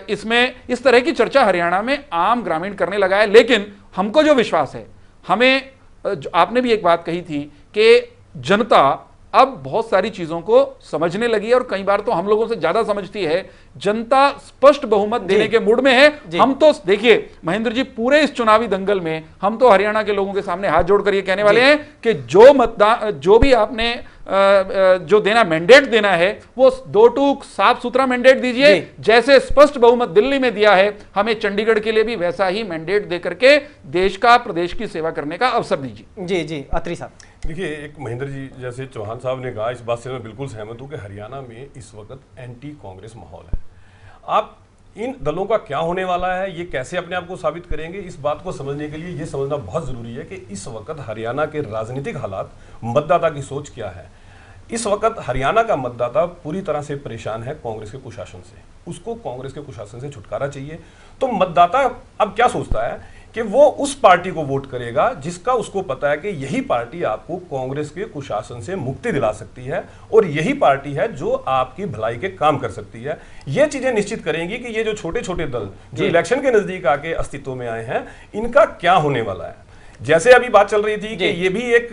इसमें इस तरह की चर्चा हरियाणा में आम ग्रामीण करने लगा है। लेकिन हमको जो विश्वास है, हमें आपने भी एक बात कही थी कि जनता अब बहुत सारी चीजों को समझने लगी है और कई बार तो हम लोगों से ज्यादा समझती है। जनता स्पष्ट बहुमत देने के मूड में है। हम तो देखिए महेंद्र जी, पूरे इस चुनावी दंगल में हम तो हरियाणा के लोगों के सामने हाथ जोड़कर ये कहने वाले हैं कि जो मतदान, जो भी आपने जो देना मैंडेट देना है, वो 2 टूक साफ सुथरा मैंडेट दीजिए। जैसे स्पष्ट बहुमत दिल्ली में दिया है, हमें चंडीगढ़ के लिए भी वैसा ही मैंडेट देकर के देश का, प्रदेश की सेवा करने का अवसर दीजिए। जी जी, अत्री साहब। देखिए, एक महेंद्र जी जैसे चौहान साहब ने कहा, इस बात से मैं बिल्कुल सहमत हूं कि हरियाणा में इस वक्त एंटी कांग्रेस माहौल है। आप इन दलों का क्या होने वाला है, ये कैसे अपने आप को साबित करेंगे, इस बात को समझने के लिए ये समझना बहुत जरूरी है कि इस वक्त हरियाणा के राजनीतिक हालात, मतदाता की सोच क्या है। इस वक्त हरियाणा का मतदाता पूरी तरह से परेशान है कांग्रेस के कुशासन से, उसको कांग्रेस के कुशासन से छुटकारा चाहिए। तो मतदाता अब क्या सोचता है कि वो उस पार्टी को वोट करेगा जिसका उसको पता है कि यही पार्टी आपको कांग्रेस के कुशासन से मुक्ति दिला सकती है और यही पार्टी है जो आपकी भलाई के काम कर सकती है। ये चीजें निश्चित करेंगी कि ये जो छोटे छोटे दल जो इलेक्शन के नजदीक आके अस्तित्व में आए हैं, इनका क्या होने वाला है। जैसे अभी बात चल रही थी कि ये भी एक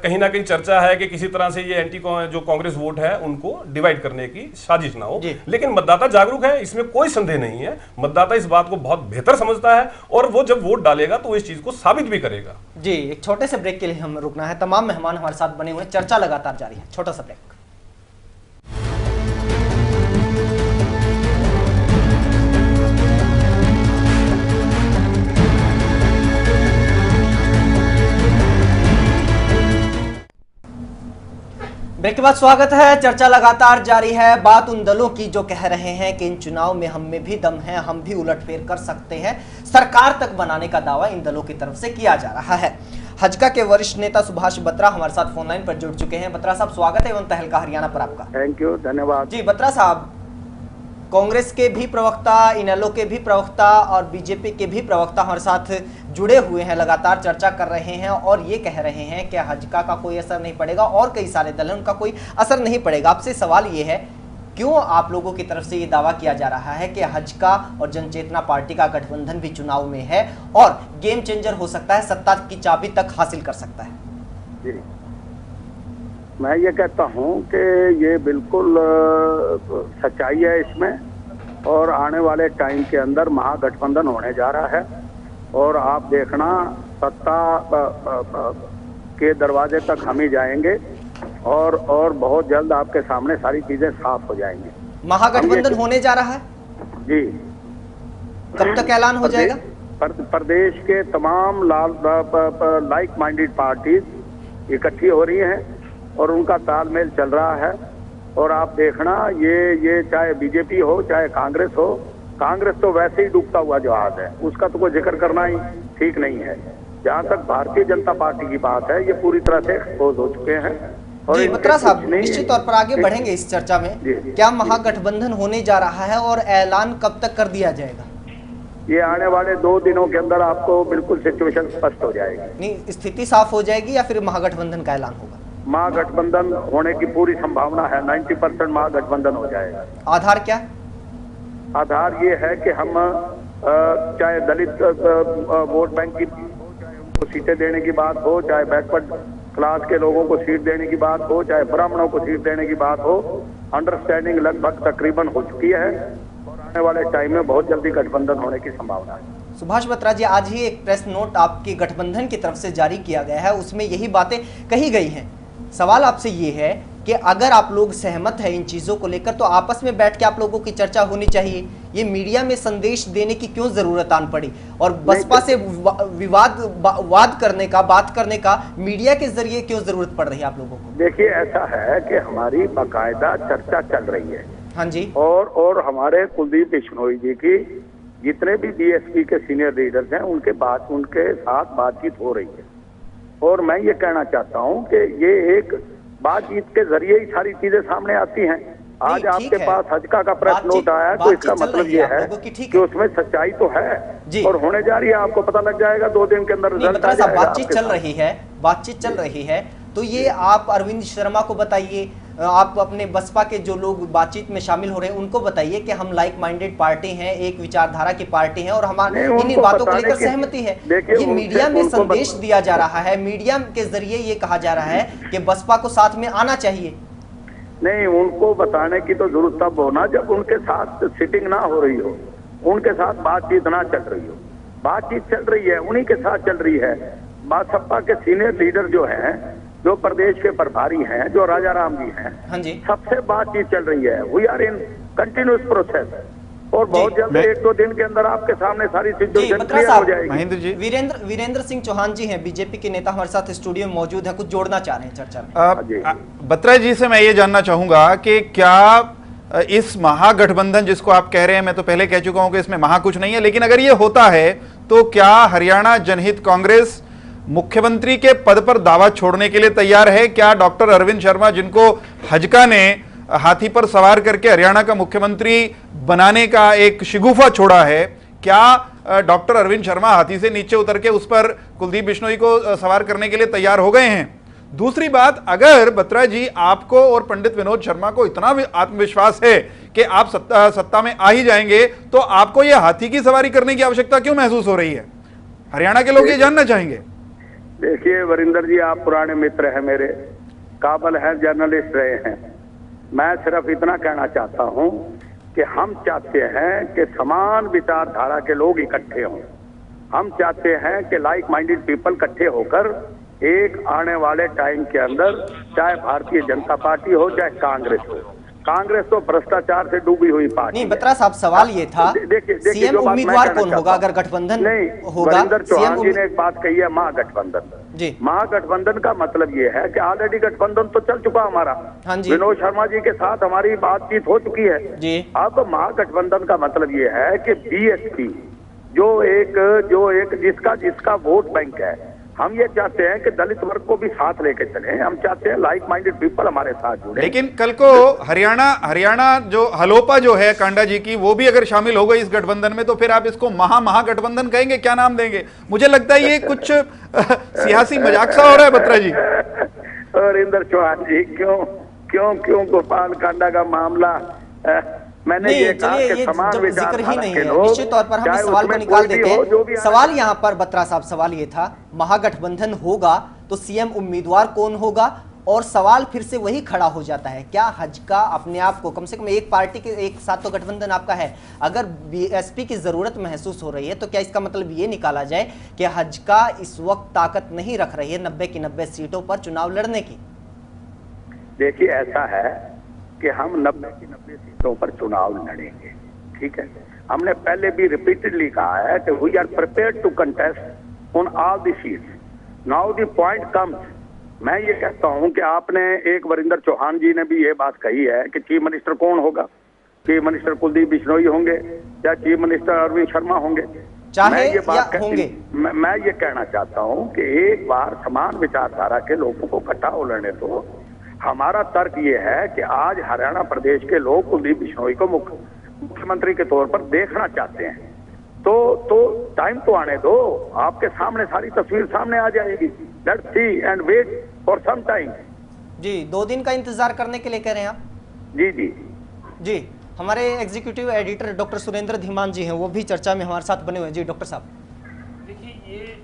कहीं ना कहीं चर्चा है कि किसी तरह से ये एंटी जो कांग्रेस वोट है उनको डिवाइड करने की साजिश ना हो, लेकिन मतदाता जागरूक है, इसमें कोई संदेह नहीं है। मतदाता इस बात को बहुत बेहतर समझता है और वो जब वोट डालेगा तो इस चीज को साबित भी करेगा। जी, एक छोटे से ब्रेक के लिए हम रुकना है। तमाम मेहमान हमारे साथ बने हुए हैं, चर्चा लगातार जारी है। छोटा सा ब्रेक। ब्रेक के बाद स्वागत है। चर्चा लगातार जारी है। बात उन दलों की जो कह रहे हैं कि इन चुनाव में हम में भी दम है, हम भी उलटफेर कर सकते हैं, सरकार तक बनाने का दावा इन दलों की तरफ से किया जा रहा है। हजका के वरिष्ठ नेता सुभाष बत्रा हमारे साथ फोन लाइन पर जुड़ चुके हैं। बत्रा साहब, स्वागत है एवं तहलका हरियाणा पर आपका। थैंक यू, धन्यवाद। जी बत्रा साहब, कांग्रेस के भी प्रवक्ता, इनेलो के भी प्रवक्ता और बीजेपी के भी प्रवक्ता हमारे साथ जुड़े हुए हैं, लगातार चर्चा कर रहे हैं और ये कह रहे हैं कि हजका का कोई असर नहीं पड़ेगा और कई सारे दल हैं उनका कोई असर नहीं पड़ेगा। आपसे सवाल ये है, क्यों आप लोगों की तरफ से ये दावा किया जा रहा है कि हजका और जनचेतना पार्टी का गठबंधन भी चुनाव में है और गेम चेंजर हो सकता है, सत्ता की चाबी तक हासिल कर सकता है? जी, मैं ये कहता हूँ कि ये बिल्कुल सच्चाई है इसमें और आने वाले टाइम के अंदर महागठबंधन होने जा रहा है और आप देखना सत्ता के दरवाजे तक हम ही जाएंगे और बहुत जल्द आपके सामने सारी चीजें साफ हो जाएंगी। महागठबंधन होने जा रहा है जी। कब तक ऐलान हो जाएगा? प्रदेश के तमाम लाइक माइंडेड पार्टीज इकट्ठी हो रही हैं और उनका तालमेल चल रहा है और आप देखना ये चाहे बीजेपी हो चाहे कांग्रेस हो, कांग्रेस तो वैसे ही डूबता हुआ जहाज है, उसका तो कोई जिक्र करना ही ठीक नहीं है। जहां तक भारतीय जनता पार्टी की बात है, ये पूरी तरह से एक्सपोज हो चुके हैं। और जी बत्रा साहब, निश्चित तौर पर आगे बढ़ेंगे इस चर्चा में। क्या महागठबंधन होने जा रहा है और ऐलान कब तक कर दिया जाएगा? ये आने वाले 2 दिनों के अंदर आपको बिल्कुल सिचुएशन स्पष्ट हो जाएगी। नहीं, स्थिति साफ हो जाएगी या फिर महागठबंधन का ऐलान होगा? महागठबंधन होने की पूरी संभावना है, 90% महागठबंधन हो जाएगा। आधार क्या? आधार ये है कि हम चाहे दलित वोट बैंक की उनको सीटें देने की बात हो, चाहे बैकवर्ड क्लास के लोगों को सीट देने की बात हो, चाहे ब्राह्मणों को सीट देने की बात हो, अंडरस्टैंडिंग लगभग तकरीबन हो चुकी है और आने वाले टाइम में बहुत जल्दी गठबंधन होने की संभावना है। सुभाष बत्रा जी, आज ही एक प्रेस नोट आपके गठबंधन की तरफ से जारी किया गया है, उसमें यही बातें कही गई हैं। सवाल आपसे ये है कि अगर आप लोग सहमत हैं इन चीज़ों को लेकर तो आपस में बैठ के आप लोगों की चर्चा होनी चाहिए। ये मीडिया में संदेश देने की क्यों जरूरत आन पड़ी और बसपा से वाद करने का, बात करने का मीडिया के जरिए क्यों जरूरत पड़ रही है आप लोगों को? देखिए, ऐसा है कि हमारी बाकायदा चर्चा चल रही है। हाँ जी। और हमारे कुलदीप बिश्नोई जी की जितने भी बीएसपी के सीनियर लीडर्स हैं उनके साथ बातचीत हो रही है। और मैं ये कहना चाहता हूं कि ये एक बातचीत के जरिए ही सारी चीजें सामने आती हैं। आज आपके पास हजका का प्रेस नोट आया है, तो इसका मतलब ये है कि उसमें सच्चाई तो है और होने जा रही है। आपको पता लग जाएगा 2 दिन के अंदर रिजल्ट आ जाएगा। बातचीत चल रही है तो ये आप अरविंद शर्मा को बताइए, आप अपने बसपा के जो लोग बातचीत में शामिल हो रहे हैं उनको बताइए कि हम लाइक माइंडेड पार्टी हैं, एक विचारधारा की पार्टी हैं और हमारे इन्हीं बातों को लेकर सहमति है। ये मीडिया में संदेश दिया जा रहा है, मीडिया के जरिए ये कहा जा रहा है कि बसपा को साथ में आना चाहिए। नहीं, उनको बताने की तो जरूरत तब हो ना जब उनके साथ सिटिंग ना हो रही हो, उनके साथ बातचीत ना चल रही हो। बातचीत चल रही है, उन्हीं के साथ चल रही है। बसपा के सीनियर लीडर जो हैं, जो प्रदेश के प्रभारी हैं, जो राजा राम जी हैं, हाँ जी, सबसे बातचीत चल रही है। We are in continuous process और बहुत जल्द 1-2 दिन के अंदर आपके सामने सारी सिचुएशन क्लियर हो जाएगी। महेंद्र जी, वीरेंद्र सिंह चौहान जी हैं, बीजेपी के नेता, हमारे साथ स्टूडियो में मौजूद है, कुछ जोड़ना चाह रहे हैं चर्चा में। बत्रा जी से मैं ये जानना चाहूंगा कि क्या इस महागठबंधन जिसको आप कह रहे हैं, मैं तो पहले कह चुका हूं कि इसमें महा कुछ नहीं है, लेकिन अगर ये होता है तो क्या हरियाणा जनहित कांग्रेस मुख्यमंत्री के पद पर दावा छोड़ने के लिए तैयार है? क्या डॉक्टर अरविंद शर्मा, जिनको हजका ने हाथी पर सवार करके हरियाणा का मुख्यमंत्री बनाने का एक शिगुफा छोड़ा है, क्या डॉक्टर अरविंद शर्मा हाथी से नीचे उतर के उस पर कुलदीप बिश्नोई को सवार करने के लिए तैयार हो गए हैं? दूसरी बात, अगर बत्रा जी आपको और पंडित विनोद शर्मा को इतना भी आत्मविश्वास है कि आप सत्ता में आ ही जाएंगे, तो आपको यह हाथी की सवारी करने की आवश्यकता क्यों महसूस हो रही है? हरियाणा के लोग ये जानना चाहेंगे। देखिए वरिंदर जी, आप पुराने मित्र हैं मेरे, काबिल हैं, जर्नलिस्ट रहे हैं। मैं सिर्फ इतना कहना चाहता हूं कि हम चाहते हैं कि समान विचारधारा के लोग इकट्ठे हों। हम चाहते हैं कि लाइक माइंडेड पीपल इकट्ठे होकर एक आने वाले टाइम के अंदर, चाहे भारतीय जनता पार्टी हो चाहे कांग्रेस हो, कांग्रेस तो भ्रष्टाचार से डूबी हुई पार्टी। नहीं बत्रा साहब, सवाल ये था सीएम उम्मीदवार कौन होगा अगर गठबंधन नहीं होगा? वरिंदर चौहान जी ने एक बात कही है, महागठबंधन जी। महागठबंधन का मतलब ये है कि ऑलरेडी गठबंधन तो चल चुका हमारा। हाँ जी, विनोद शर्मा जी के साथ हमारी बातचीत हो चुकी है जी। अब महागठबंधन का मतलब ये है कि बीएसपी जो एक जिसका वोट बैंक है, हम ये चाहते हैं कि दलित वर्ग को भी साथ लेके चले। हम चाहते हैं लाइक माइंडेड पीपल हमारे साथ जुड़े। लेकिन कल को हरियाणा जो हलोपा जो है कांडा जी की, वो भी अगर शामिल हो गई इस गठबंधन में, तो फिर आप इसको महागठबंधन कहेंगे? क्या नाम देंगे? मुझे लगता है ये कुछ सियासी मजाक सा हो रहा है बत्रा जी। और इंदर चौहान जी, क्यों गोपाल कांडा का मामला, मैंने ये कहा कि समान जिक्र ही नहीं है। निश्चित तौर पर हम इस सवाल को निकाल देते हैं। सवाल यहाँ पर बत्रा साहब, सवाल ये था महागठबंधन होगा तो सीएम उम्मीदवार कौन होगा? और सवाल फिर से वही खड़ा हो जाता है, क्या हजका अपने आप को, कम से कम एक पार्टी के एक साथ तो गठबंधन आपका है, अगर बीएसपी की जरूरत महसूस हो रही है तो क्या इसका मतलब ये निकाला जाए कि हजका इस वक्त ताकत नहीं रख रही है 90 की 90 सीटों पर चुनाव लड़ने की? देखिए ऐसा है कि हम 90 की 90 सीटों पर चुनाव लड़ेंगे, ठीक है। हमने पहले भी रिपीटेडली कहा है कि we are prepared to contest on all the seats. Now the point comes, मैं ये कहता हूं कि आपने एक वरिंदर चौहान जी ने भी ये बात कही है कि चीफ मिनिस्टर कौन होगा? चीफ मिनिस्टर कुलदीप बिश्नोई होंगे या चीफ मिनिस्टर अरविंद शर्मा होंगे? चाहे या होंगे। मैं ये कहना चाहता हूं कि एक बार समान विचारधारा के लोगों को इकट्ठा हो लेने दो। हमारा तर्क ये है कि आज हरियाणा प्रदेश के लोग कुलदीप बिश्नोई को मुख्यमंत्री के तौर पर देखना चाहते हैं, तो टाइम तो आने दो, आपके सामने सारी तस्वीर सामने आ जाएगी। Let's see and wait for some time. जी, 2 दिन का इंतजार करने के लिए कह रहे हैं आप? जी जी जी। हमारे executive editor doctor Surendra Dhiman ji हैं, वो भी चर्चा में हमारे साथ बने हुए हैं। जी डॉक्टर साहब। देखिए, ये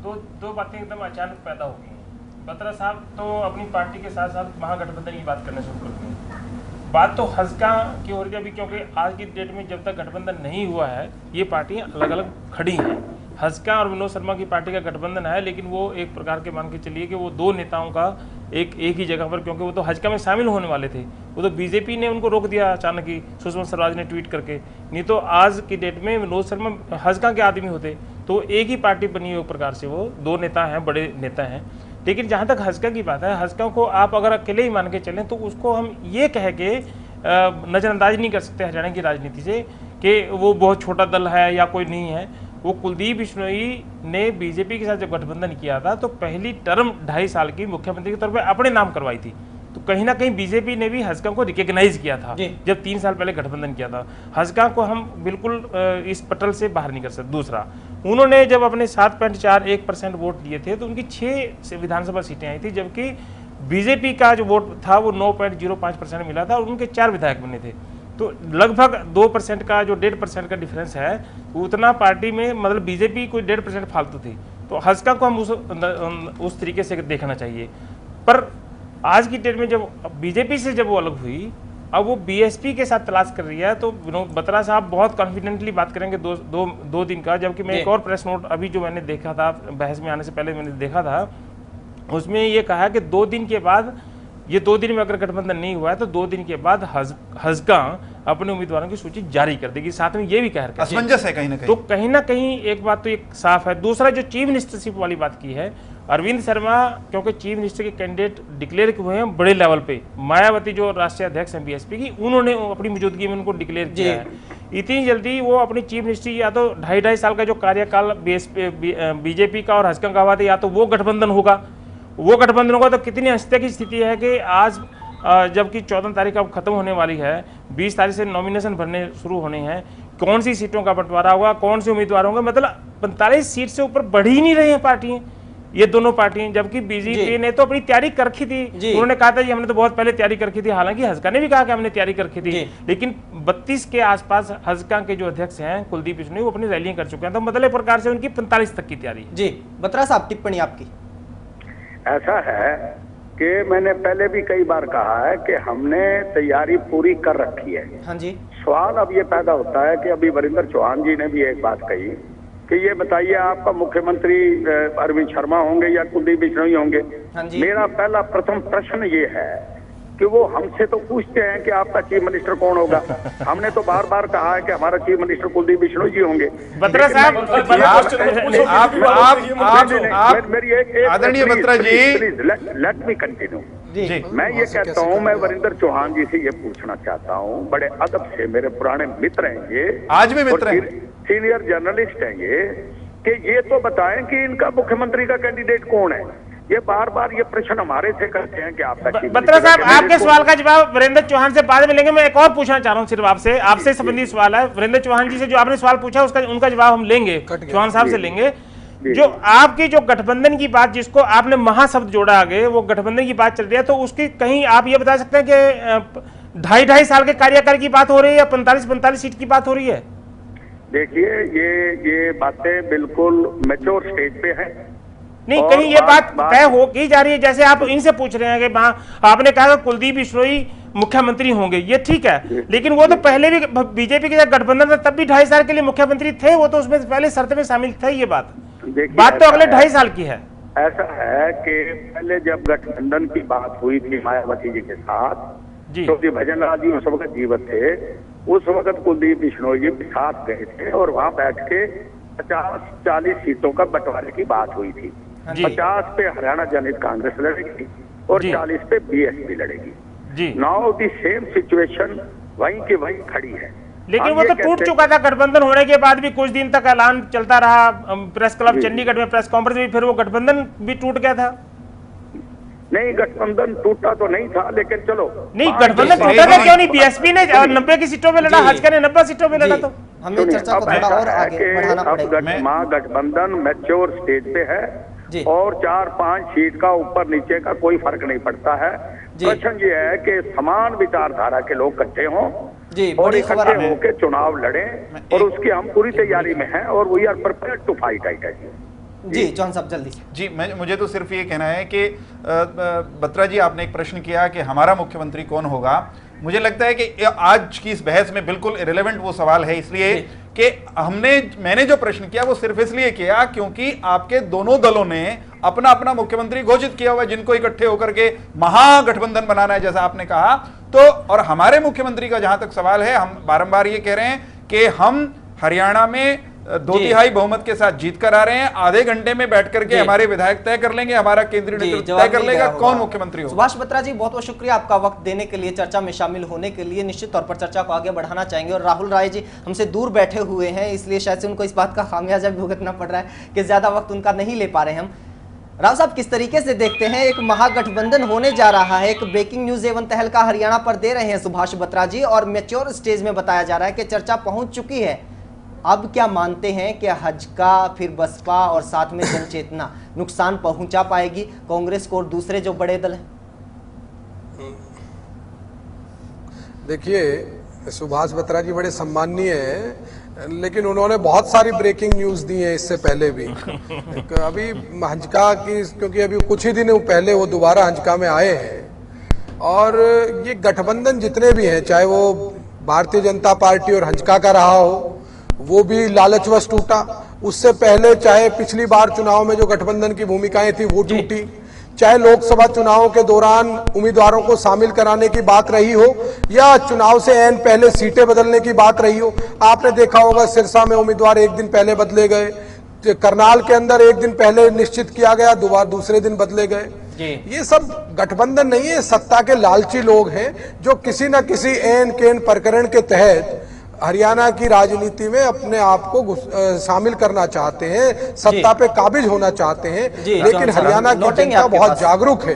दो बातें एकदम अचानक पैदा हो गई हैं। बत्रा साहब तो अपनी पार्टी के साथ साथ महागठबंधन की बात करना शुरू करते हैं। बात तो हजका की हो रही है अभी, क्योंकि आज की डेट में जब तक गठबंधन नहीं हुआ है ये पार्टियां अलग अलग खड़ी हैं। हजका और विनोद शर्मा की पार्टी का गठबंधन है, लेकिन वो एक प्रकार के मान के चलिए कि वो 2 नेताओं का एक ही जगह पर, क्योंकि वो तो हजका में शामिल होने वाले थे, वो तो बीजेपी ने उनको रोक दिया अचानक ही, सुषमा स्वराज ने ट्वीट करके। नहीं तो आज की डेट में विनोद शर्मा हजका के आदमी होते तो एक ही पार्टी बनी हुई, एक प्रकार से वो 2 नेता हैं, बड़े नेता हैं। लेकिन जहाँ तक हजका की बात है, हजका को आप अगर अकेले ही मान के चलें तो उसको हम ये कह के नज़रअंदाज नहीं कर सकते हरियाणा की राजनीति से, कि वो बहुत छोटा दल है या कोई नहीं है। वो कुलदीप बिश्नोई ने बीजेपी के साथ जब गठबंधन किया था तो पहली टर्म 2.5 साल की मुख्यमंत्री के तौर पे अपने नाम करवाई थी। तो कहीं ना कहीं बीजेपी ने भी हंसका को रिकॉग्नाइज किया था जब 3 साल पहले गठबंधन किया था। हंसका को हम बिल्कुल इस पटल से बाहर नहीं कर सकते। दूसरा, उन्होंने जब अपने 7.41% वोट दिए थे तो उनकी 6 विधानसभा सीटें आई थी, जबकि बीजेपी का जो वोट था वो 9.05% मिला था और उनके 4 विधायक बने थे। तो लगभग 2% का जो 1.5% का डिफरेंस है उतना पार्टी में, मतलब बीजेपी कोई 1.5% फालतू थी। तो हंसका को हम उस तरीके से देखना चाहिए। पर आज की डेट में जब बीजेपी से जब वो अलग हुई, अब वो बीएसपी के साथ तलाश कर रही है। तो विनोद बत्रा साहब बहुत कॉन्फिडेंटली बात करेंगे दो दिन का, जबकि मैं एक और प्रेस नोट अभी जो मैंने देखा था, बहस में आने से पहले मैंने देखा था, उसमें ये कहा कि 2 दिन के बाद, ये 2 दिन में अगर गठबंधन नहीं हुआ है तो 2 दिन के बाद हंसका अपने उम्मीदवारों की सूची जारी कर देगी। साथ में ये भी कह रखा है असमंजस है कहीं ना कहीं। तो कहीं ना कहीं एक बात तो एक साफ है। दूसरा, जो चीफ मिनिस्टरशिप वाली बात की है, अरविंद शर्मा क्योंकि चीफ मिनिस्टर के कैंडिडेट डिक्लेयर हुए हैं बड़े लेवल पे, मायावती जो राष्ट्रीय अध्यक्ष हैं बीएसपी की, उन्होंने अपनी मौजूदगी में उनको डिक्लेयर किया है। इतनी जल्दी वो अपनी चीफ मिनिस्ट्री, या तो 2.5 साल का जो कार्यकाल बीजेपी का और हंसका का हुआ था, या तो वो गठबंधन होगा। वो गठबंधन होगा तो कितनी हंसते की स्थिति है कि आज जबकि 14 तारीख अब खत्म होने वाली है, 20 तारीख से नॉमिनेशन भरने शुरू होने हैं, कौन सी सीटों का बंटवारा होगा, कौन से उम्मीदवार होंगे, मतलब 45 सीट से ऊपर बढ़ ही नहीं रही हैं पार्टियां, ये दोनों पार्टियां। जबकि बीजेपी ने तो अपनी तैयारी कर रखी थी, उन्होंने कहा था जी हमने तो बहुत पहले तैयारी कर रखी थी। हालांकि हंसका ने भी कहा कि हमने तैयारी कर रखी थी, लेकिन 32 के आसपास हंसका के जो अध्यक्ष हैं कुलदीप बिश्नोई, वो अपनी रैलियां कर चुके हैं। तो मतलब प्रकार से उनकी 45 तक की तैयारी। जी बत्रा साहब, टिप्पणी आपकी। ऐसा है कि मैंने पहले भी कई बार कहा है कि हमने तैयारी पूरी कर रखी है। हाँ जी। सवाल अब ये पैदा होता है कि अभी वरिंदर चौहान जी ने भी एक बात कही कि ये बताइए आपका मुख्यमंत्री अरविंद शर्मा होंगे या कुलदीप बिश्नोई होंगे। हाँ जी। मेरा पहला प्रथम प्रश्न ये है कि वो हमसे तो पूछते हैं कि आपका चीफ मिनिस्टर कौन होगा। हमने तो बार बार कहा है कि हमारा चीफ मिनिस्टर कुलदीप बिश्नोई जी होंगे। बत्रा साहब, मेरी एक आदरणीय बत्रा जी, लेट मी कंटिन्यू। मैं ये कहता हूँ, मैं वरिंदर चौहान जी से ये पूछना चाहता हूँ, बड़े अदब से, मेरे पुराने मित्र हैं ये, आज भी मित्र हैं, सीनियर जर्नलिस्ट हैं ये, कि ये तो बताएं कि इनका मुख्यमंत्री का कैंडिडेट कौन है। ये बार बार ये प्रश्न हमारे से करते हैं कि आपका बत्रा साहब, आपके सवाल का जवाब वीरेंद्र चौहान से बाद में लेंगे। मैं एक और पूछना चाह रहा हूँ सिर्फ आपसे संबंधित सवाल है। वीरेंद्र चौहान जी से जो आपने सवाल पूछा उसका उनका जवाब हम लेंगे, चौहान साहब से लेंगे। जो आपकी जो गठबंधन की बात, जिसको आपने महाशब्द जोड़ा आगे, वो गठबंधन की बात चल रही है, तो उसकी कहीं आप ये बता सकते हैं कि 2.5 साल के कार्यकाल की बात हो रही है या 45 सीट की बात हो रही है? देखिए, ये बातें बिल्कुल मैच्योर स्टेज पे है। नहीं, कहीं ये बात तय हो की जा रही है, जैसे आप इनसे पूछ रहे हैं कि आपने कहा कुलदीप बिश्नोई मुख्यमंत्री होंगे, ये ठीक है, लेकिन वो तो पहले भी बीजेपी के साथ गठबंधन था, तब भी 2.5 साल के लिए मुख्यमंत्री थे, वो तो उसमें पहले शर्त में शामिल था। ये बात तो अगले 2.5 साल की है। ऐसा है कि पहले जब गठबंधन की बात हुई थी मायावती जी के साथ, चौधरी भजन लाल जी उस वक्त जीवित थे, उस वक्त कुलदीप बिश्नोई जी के साथ गए थे और वहां बैठ के 50-40 सीटों का बंटवारे की बात हुई थी। 50 पे हरियाणा जनहित कांग्रेस लड़ेगी और 40 पे बीएसपी लड़ेगी। नाउ दी सेम सिचुएशन वहीं की वहीं खड़ी है। लेकिन वो तो टूट चुका था, गठबंधन होने के बाद भी कुछ दिन तक ऐलान चलता रहा, प्रेस क्लब चंडीगढ़ में प्रेस कॉन्फ्रेंस में, फिर वो गठबंधन भी टूट गया था। नहीं, गठबंधन टूटा तो नहीं था, लेकिन चलो नहीं, गठबंधन टूटा था क्यों नहीं? बीएसपी ने 90 की सीटों में लड़ा, हंसका ने 90 सीटों में लड़ा। तो हमें चर्चा को थोड़ा और आगे बढ़ाना पड़ेगा। महागठबंधन मैच्योर स्टेज पे है और 4-5 सीट का ऊपर नीचे का कोई फर्क नहीं पड़ता है। प्रश्न ये है कि समान विचारधारा के लोग इकट्ठे हों और इकट्ठे होकर चुनाव लड़ें, और उसकी हम पूरी तैयारी में हैं और we are prepared to fight it. जी जॉन साहब, जल्दी से। जी, मुझे तो सिर्फ ये कहना है कि बत्रा जी, आपने एक प्रश्न किया कि हमारा मुख्यमंत्री कौन होगा। मुझे लगता है कि आज की इस बहस में बिल्कुल इरेलेवेंट वो सवाल है, इसलिए कि मैंने जो प्रश्न किया वो सिर्फ इसलिए किया क्योंकि आपके दोनों दलों ने अपना अपना मुख्यमंत्री घोषित किया हुआ है, जिनको इकट्ठे होकर के महागठबंधन बनाना है, जैसा आपने कहा। तो और हमारे मुख्यमंत्री का जहां तक सवाल है, हम बारंबार ये कह रहे हैं कि हम हरियाणा में 2/3 बहुमत के साथ जीत कर आ रहे हैं। आधे घंटे में बैठ करके हमारे विधायक तय कर लेंगे, हमारा केंद्रीय नेतृत्व तय कर लेगा कौन मुख्यमंत्री होगा। सुभाष बत्रा जी, बहुत बहुत शुक्रिया आपका वक्त देने के लिए, चर्चा में शामिल होने के लिए। निश्चित तौर पर चर्चा को आगे बढ़ाना चाहेंगे। और राहुल राय जी हमसे दूर बैठे हुए हैं, इसलिए शायद से उनको इस बात का खामियाजा भी भुगतना पड़ रहा है कि ज्यादा वक्त उनका नहीं ले पा रहे हम। राव साहब, किस तरीके से देखते हैं, एक महागठबंधन होने जा रहा है, एक ब्रेकिंग न्यूज एवं तहलका हरियाणा पर दे रहे हैं सुभाष बत्रा जी, और मैच्योर स्टेज में बताया जा रहा है कि चर्चा पहुंच चुकी है। अब क्या मानते हैं कि हजका, फिर बसपा और साथ में जनचेतना नुकसान पहुंचा पाएगी कांग्रेस को और दूसरे जो बड़े दल हैं? देखिए, सुभाष बत्रा जी बड़े सम्माननीय हैं, लेकिन उन्होंने बहुत सारी ब्रेकिंग न्यूज दी है इससे पहले भी। अभी हंजका की, क्योंकि अभी कुछ ही दिन पहले वो दोबारा हंजका में आए हैं, और ये गठबंधन जितने भी हैं, चाहे वो भारतीय जनता पार्टी और हंजका का रहा हो, वो भी लालचवश टूटा। उससे पहले चाहे पिछली बार चुनाव में जो गठबंधन की भूमिकाएं थी वो टूटी, चाहे लोकसभा चुनावों के दौरान उम्मीदवारों को शामिल कराने की बात रही हो, या चुनाव से ऐन पहले सीटें बदलने की बात रही हो। आपने देखा होगा सिरसा में उम्मीदवार एक दिन पहले बदले गए, करनाल के अंदर एक दिन पहले निश्चित किया गया, दूसरे दिन बदले गए। ये सब गठबंधन नहीं है, सत्ता के लालची लोग हैं जो किसी न किसी ऐन केन प्रकरण के तहत हरियाणा की राजनीति में अपने आप को शामिल करना चाहते हैं, सत्ता पे काबिज होना चाहते हैं। लेकिन हरियाणा की जनता बहुत जागरूक है,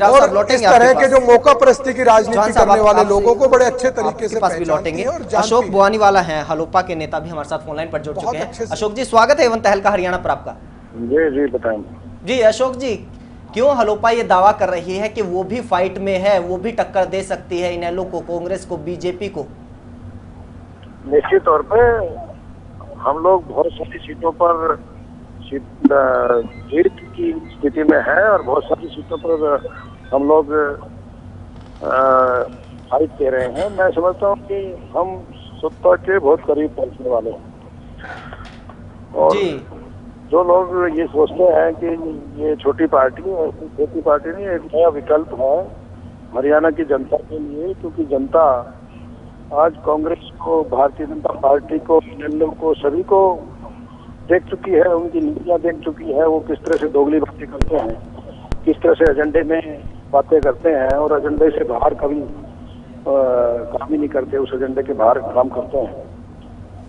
और इस तरह के जो मौका परस्ती की राजनीति करने वाले लोगों को बड़े अच्छे तरीके से लौटेंगे। अशोक बुआनीवाला हैं, हलोपा के नेता, भी हमारे साथ फोन लाइन पर जुड़ चुके हैं। अशोक जी, स्वागत है एवं तहलका हरियाणा पर आपका। जी बताएं। जी अशोक जी, क्यों हलोपा ये दावा कर रही है कि वो भी फाइट में है, वो भी टक्कर दे सकती है इनेलो को, कांग्रेस को, बीजेपी को? निश्चित तौर पे हम लोग बहुत सारी सीटों पर जीत की स्थिति में है, और बहुत सारी सीटों पर हम लोग फाइट दे रहे हैं। मैं समझता हूँ कि हम सत्ता के बहुत करीब पहुंचने वाले हैं। और जो लोग ये सोचते हैं कि ये छोटी पार्टी है, छोटी पार्टी नहीं, एक नया विकल्प है हरियाणा की जनता के लिए, क्योंकि जनता आज कांग्रेस को, भारतीय जनता पार्टी को, इनेलो को, सभी को देख चुकी है, उनकी नीतियां देख चुकी है, वो किस तरह से दोगली बातें करते हैं, किस तरह से एजेंडे में बातें करते हैं, और एजेंडे से बाहर कभी काम ही नहीं करते, उस एजेंडे के बाहर काम करते हैं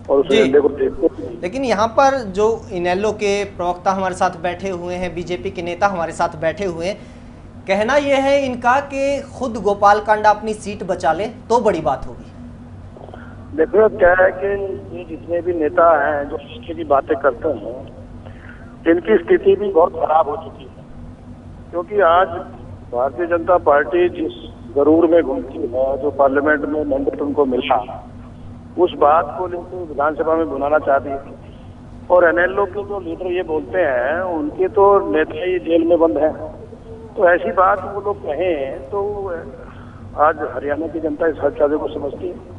और उस एजेंडे को देखते हैं। लेकिन यहाँ पर जो इनेलो के प्रवक्ता हमारे साथ बैठे हुए हैं, बीजेपी के नेता हमारे साथ बैठे हुए हैं, कहना यह है इनका कि खुद गोपाल कांडा अपनी सीट बचा ले तो बड़ी बात होगी। देखो क्या है कि ये जितने भी नेता हैं जो इसके की बातें करते हैं, इनकी स्थिति भी बहुत खराब हो चुकी है, क्योंकि आज भारतीय जनता पार्टी जिस गरूर में घूमती है, जो पार्लियामेंट में मैंडेट उनको मिला, उस बात को लेकर विधानसभा में बुलाना चाहती है। और एनएलओ के जो लीडर ये बोलते हैं, उनके तो नेता ही जेल में बंद हैं, तो ऐसी बात वो लोग कहें तो आज हरियाणा की जनता इस हर चादे को समझती है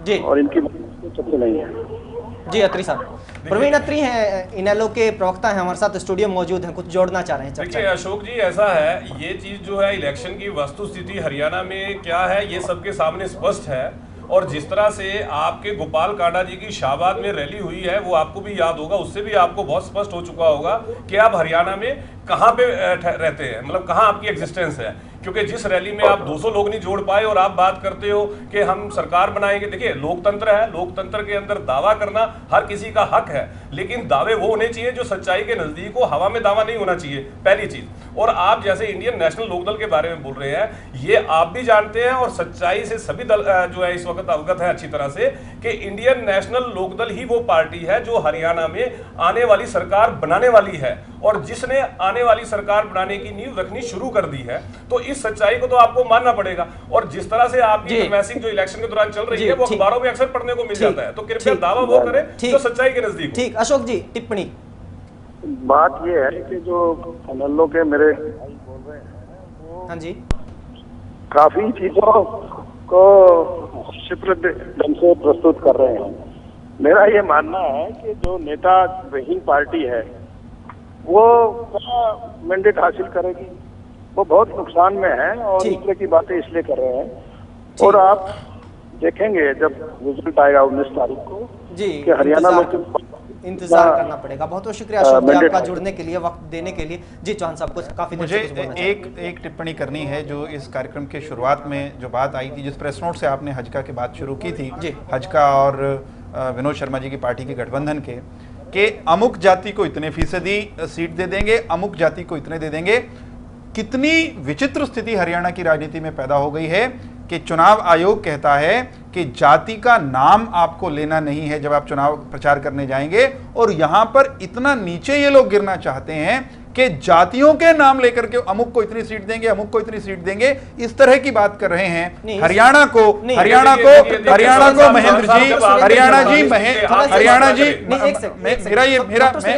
जी, और इनकी चक्कर नहीं है। जी अत्री साहब, प्रवीण अत्री हैं, इनेलो के प्रवक्ता हैं, हमारे साथ स्टूडियो में मौजूद हैं, कुछ जोड़ना चाह रहे हैं? देखिए अशोक जी, ऐसा है, ये चीज जो है इलेक्शन की वस्तुस्थिति हरियाणा में क्या है ये सबके सामने स्पष्ट है। और जिस तरह से आपके गोपाल कांडा जी की शाहबाद में रैली हुई है, वो आपको भी याद होगा, उससे भी आपको बहुत स्पष्ट हो चुका होगा कि आप हरियाणा में कहाँ पे रहते हैं, मतलब कहाँ आपकी एग्जिस्टेंस है। क्योंकि जिस रैली में आप 200 लोग नहीं जोड़ पाए और आप बात करते हो कि हम सरकार बनाएंगे। देखिए लोकतंत्र है, लोकतंत्र के अंदर दावा करना हर किसी का हक है, लेकिन दावे वो होने चाहिए जो सच्चाई के नजदीक हो, हवा में दावा नहीं होना चाहिए, पहली चीज। और आप जैसे इंडियन नेशनल लोकदल के बारे में बोल रहे हैं, ये आप भी जानते हैं और सच्चाई से सभी दल जो है इस वक्त अवगत है अच्छी तरह से कि इंडियन नेशनल लोकदल ही वो पार्टी है जो हरियाणा में आने वाली सरकार बनाने वाली है, और जिसने आने वाली सरकार बनाने की नींव रखनी शुरू कर दी है। तो इस सच्चाई को तो आपको मानना पड़ेगा। और जिस तरह से आपकी मैसिंग जो इलेक्शन के दौरान चल रही है वो अखबारों में अक्सर पढ़ने को मिल जाता है, तो कृपया दावा वो करें जो सच्चाई के नजदीक। ठीक, अशोक जी टिप्पणी। बात ये है कि जो एनएलओ के मेरे भाई बोल रहे हैं, हाँ जी, काफी चीजों को शिफ्ट ढंग से प्रस्तुत कर रहे हैं। मेरा ये मानना है कि जो नेता विहीन पार्टी है वो मैंडेट हासिल करेगी, वो बहुत नुकसान में है, और इस तरह की बातें इसलिए कर रहे हैं। और आप देखेंगे जब रिजल्ट आएगा 19 तारीख को कि हरियाणा में इंतजार करना पड़ेगा। बहुत बहुत शुक्रिया अशोक जी आपका जुड़ने के लिए, वक्त देने के लिए। जी चौहान साहब कुछ काफी मुझे एक टिप्पणी करनी है। जो इस कार्यक्रम के शुरुआत में जो बात आई थी, जिस प्रेस नोट से आपने हजका की बात शुरू की थी, हजका और विनोद शर्मा जी की पार्टी के गठबंधन के अमुक जाति को इतने फीसदी सीट दे देंगे, अमुक जाति को इतने दे देंगे। कितनी विचित्र स्थिति हरियाणा की राजनीति में पैदा हो गई है कि चुनाव आयोग कहता है कि जाति का नाम आपको लेना नहीं है जब आप चुनाव प्रचार करने जाएंगे, और यहां पर इतना नीचे ये लोग गिरना चाहते हैं कि जातियों के नाम लेकर के अमुक को इतनी सीट देंगे, अमुक को इतनी सीट देंगे, इस तरह की बात कर रहे हैं। हरियाणा को महेंद्र जी,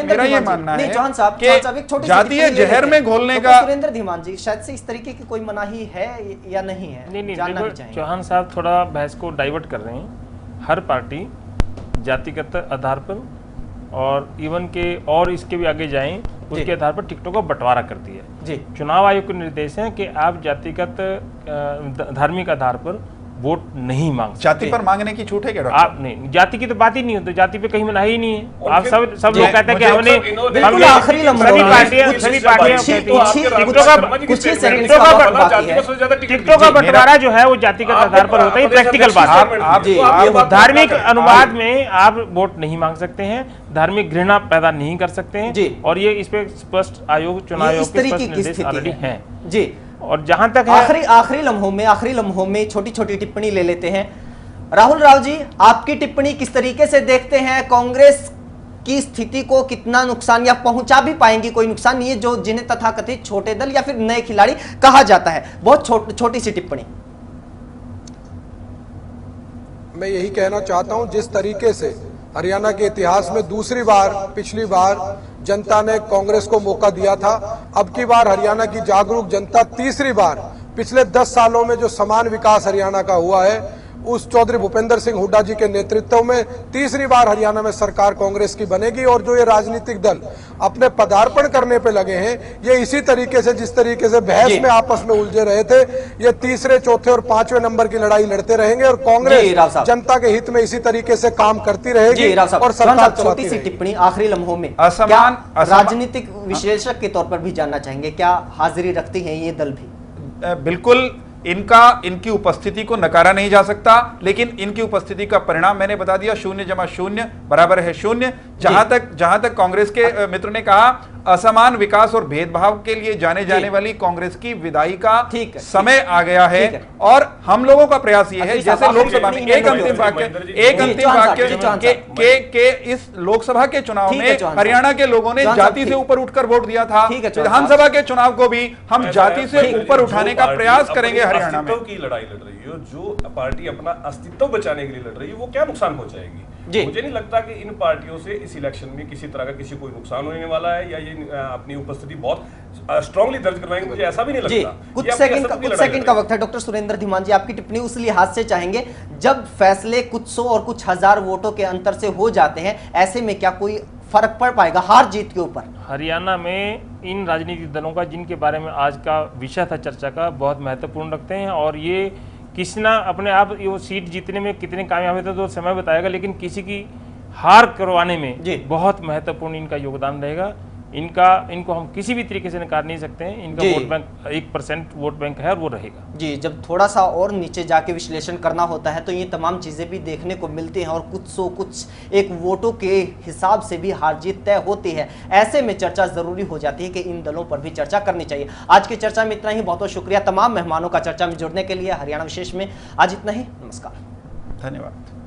मेरा ये मानना है कि जातीय जहर में घोलने का। सुरेंद्र धीमान जी, शायद से इस तरीके की कोई मनाही है या नहीं है? नहीं, चौहान साहब थोड़ा बहस को डाइवर्ट कर रहे हैं। हर पार्टी जातिगत आधार पर और इवन के और इसके भी आगे जाएं उसके आधार पर टिकटों का बंटवारा करती है जी। चुनाव आयोग के निर्देश है कि आप जातिगत धार्मिक आधार पर वोट नहीं मांग सकते। जाति पर मांगने की छूट है क्या? आप नहीं, जाति की तो बात ही नहीं होती, जाति पे कहीं मनाही ही नहीं है। आप सब लोग कहते हैं कि हमने आखिरी टिकटों का बंटवारा जो है वो जातिगत आधार पर होता है। प्रैक्टिकल बात है। धार्मिक अनुवाद में आप वोट नहीं मांग सकते हैं, धार्मिक घृणा पैदा नहीं कर सकते हैं, और ये इस पे स्पष्ट आयोग, चुनाव आयोग के स्पष्ट निर्देश ऑलरेडी हैं जी। और जहां तक आखिरी लम्हों में छोटी छोटी टिप्पणी ले लेते हैं। राहुल राव जी, आपकी टिप्पणी किस तरीके से देखते हैं? कांग्रेस की स्थिति को कितना नुकसान या पहुंचा भी पाएंगी? कोई नुकसान नहीं है जो जिन्हें तथाकथित छोटे दल या फिर नए खिलाड़ी कहा जाता है। बहुत छोटी सी टिप्पणी। मैं यही कहना चाहता हूं, जिस तरीके से हरियाणा के इतिहास में दूसरी बार, पिछली बार जनता ने कांग्रेस को मौका दिया था, अब की बार हरियाणा की जागरूक जनता तीसरी बार पिछले 10 सालों में जो समान विकास हरियाणा का हुआ है, उस चौधरी भूपेंद्र सिंह हुड्डा जी के नेतृत्व में तीसरी बार हरियाणा में सरकार कांग्रेस की बनेगी। और जो ये राजनीतिक दल अपने पदार्पण करने पे लगे हैं, ये इसी तरीके से, जिस तरीके से बहस में आपस में उलझे रहे थे, ये तीसरे, चौथे और 5वें नंबर की लड़ाई लड़ते रहेंगे और कांग्रेस जनता के हित में इसी तरीके से काम करती रहेगी। और सरकार छोटी सी टिप्पणी आखिरी लम्हों में, राजनीतिक विश्लेषक के तौर पर भी जानना चाहेंगे, क्या हाजिरी रखती है ये दल भी? बिल्कुल, इनकी उपस्थिति को नकारा नहीं जा सकता, लेकिन इनकी उपस्थिति का परिणाम मैंने बता दिया, 0 = 0 बराबर है 0। जहां तक कांग्रेस के मित्र ने कहा, असमान विकास और भेदभाव के लिए जाने जाने वाली कांग्रेस की विदाई का समय आ गया है। और हम लोगों का प्रयास यह है, जैसे लोकसभा में एक अंतिम वाक्य के इस लोकसभा के चुनाव में हरियाणा के लोगों ने जाति से ऊपर उठकर वोट दिया था, विधानसभा के चुनाव को भी हम जाति से ऊपर उठाने का प्रयास करेंगे। हरियाणा में की लड़ाई लड़ रही है, जो पार्टी अपना अस्तित्व बचाने के लिए लड़ रही है, वो क्या नुकसान पहुंचाएगी? मुझे नहीं लगता कि इन पार्टियों से इस इलेक्शन में किसी तरह का किसी कोई नुकसान होने वाला है, या ये अपनी उपस्थिति बहुत स्ट्रांगली दर्ज करवाएंगे, मुझे ऐसा भी नहीं लगता। कुछ सेकंड का वक्त है। डॉक्टर सुरेंद्र धीमान जी, आपकी टिप्पणी उस लिहाज से चाहेंगे, जब फैसले कुछ 100 और कुछ 1000 वोटों के अंतर से हो जाते हैं, ऐसे में क्या कोई फर्क पड़ पाएगा हार जीत के ऊपर? हरियाणा में इन राजनीतिक दलों का, जिनके बारे में आज का विषय था चर्चा का, बहुत महत्वपूर्ण रखते हैं, और ये किसी ना अपने आप वो सीट जीतने में कितने कामयाब होते तो समय बताएगा, लेकिन किसी की हार करवाने में बहुत महत्वपूर्ण इनका योगदान रहेगा। इनको हम किसी भी तरीके से नकार नहीं सकते हैं। इनका वोट बैंक 1% वोट बैंक है और वो रहेगा जी। जब थोड़ा सा और नीचे जाके विश्लेषण करना होता है तो ये तमाम चीजें भी देखने को मिलती हैं, और कुछ एक वोटों के हिसाब से भी हार जीत तय होती है। ऐसे में चर्चा जरूरी हो जाती है कि इन दलों पर भी चर्चा करनी चाहिए। आज की चर्चा में इतना ही। बहुत बहुत शुक्रिया तमाम मेहमानों का चर्चा में जुड़ने के लिए। हरियाणा विशेष में आज इतना ही। नमस्कार, धन्यवाद।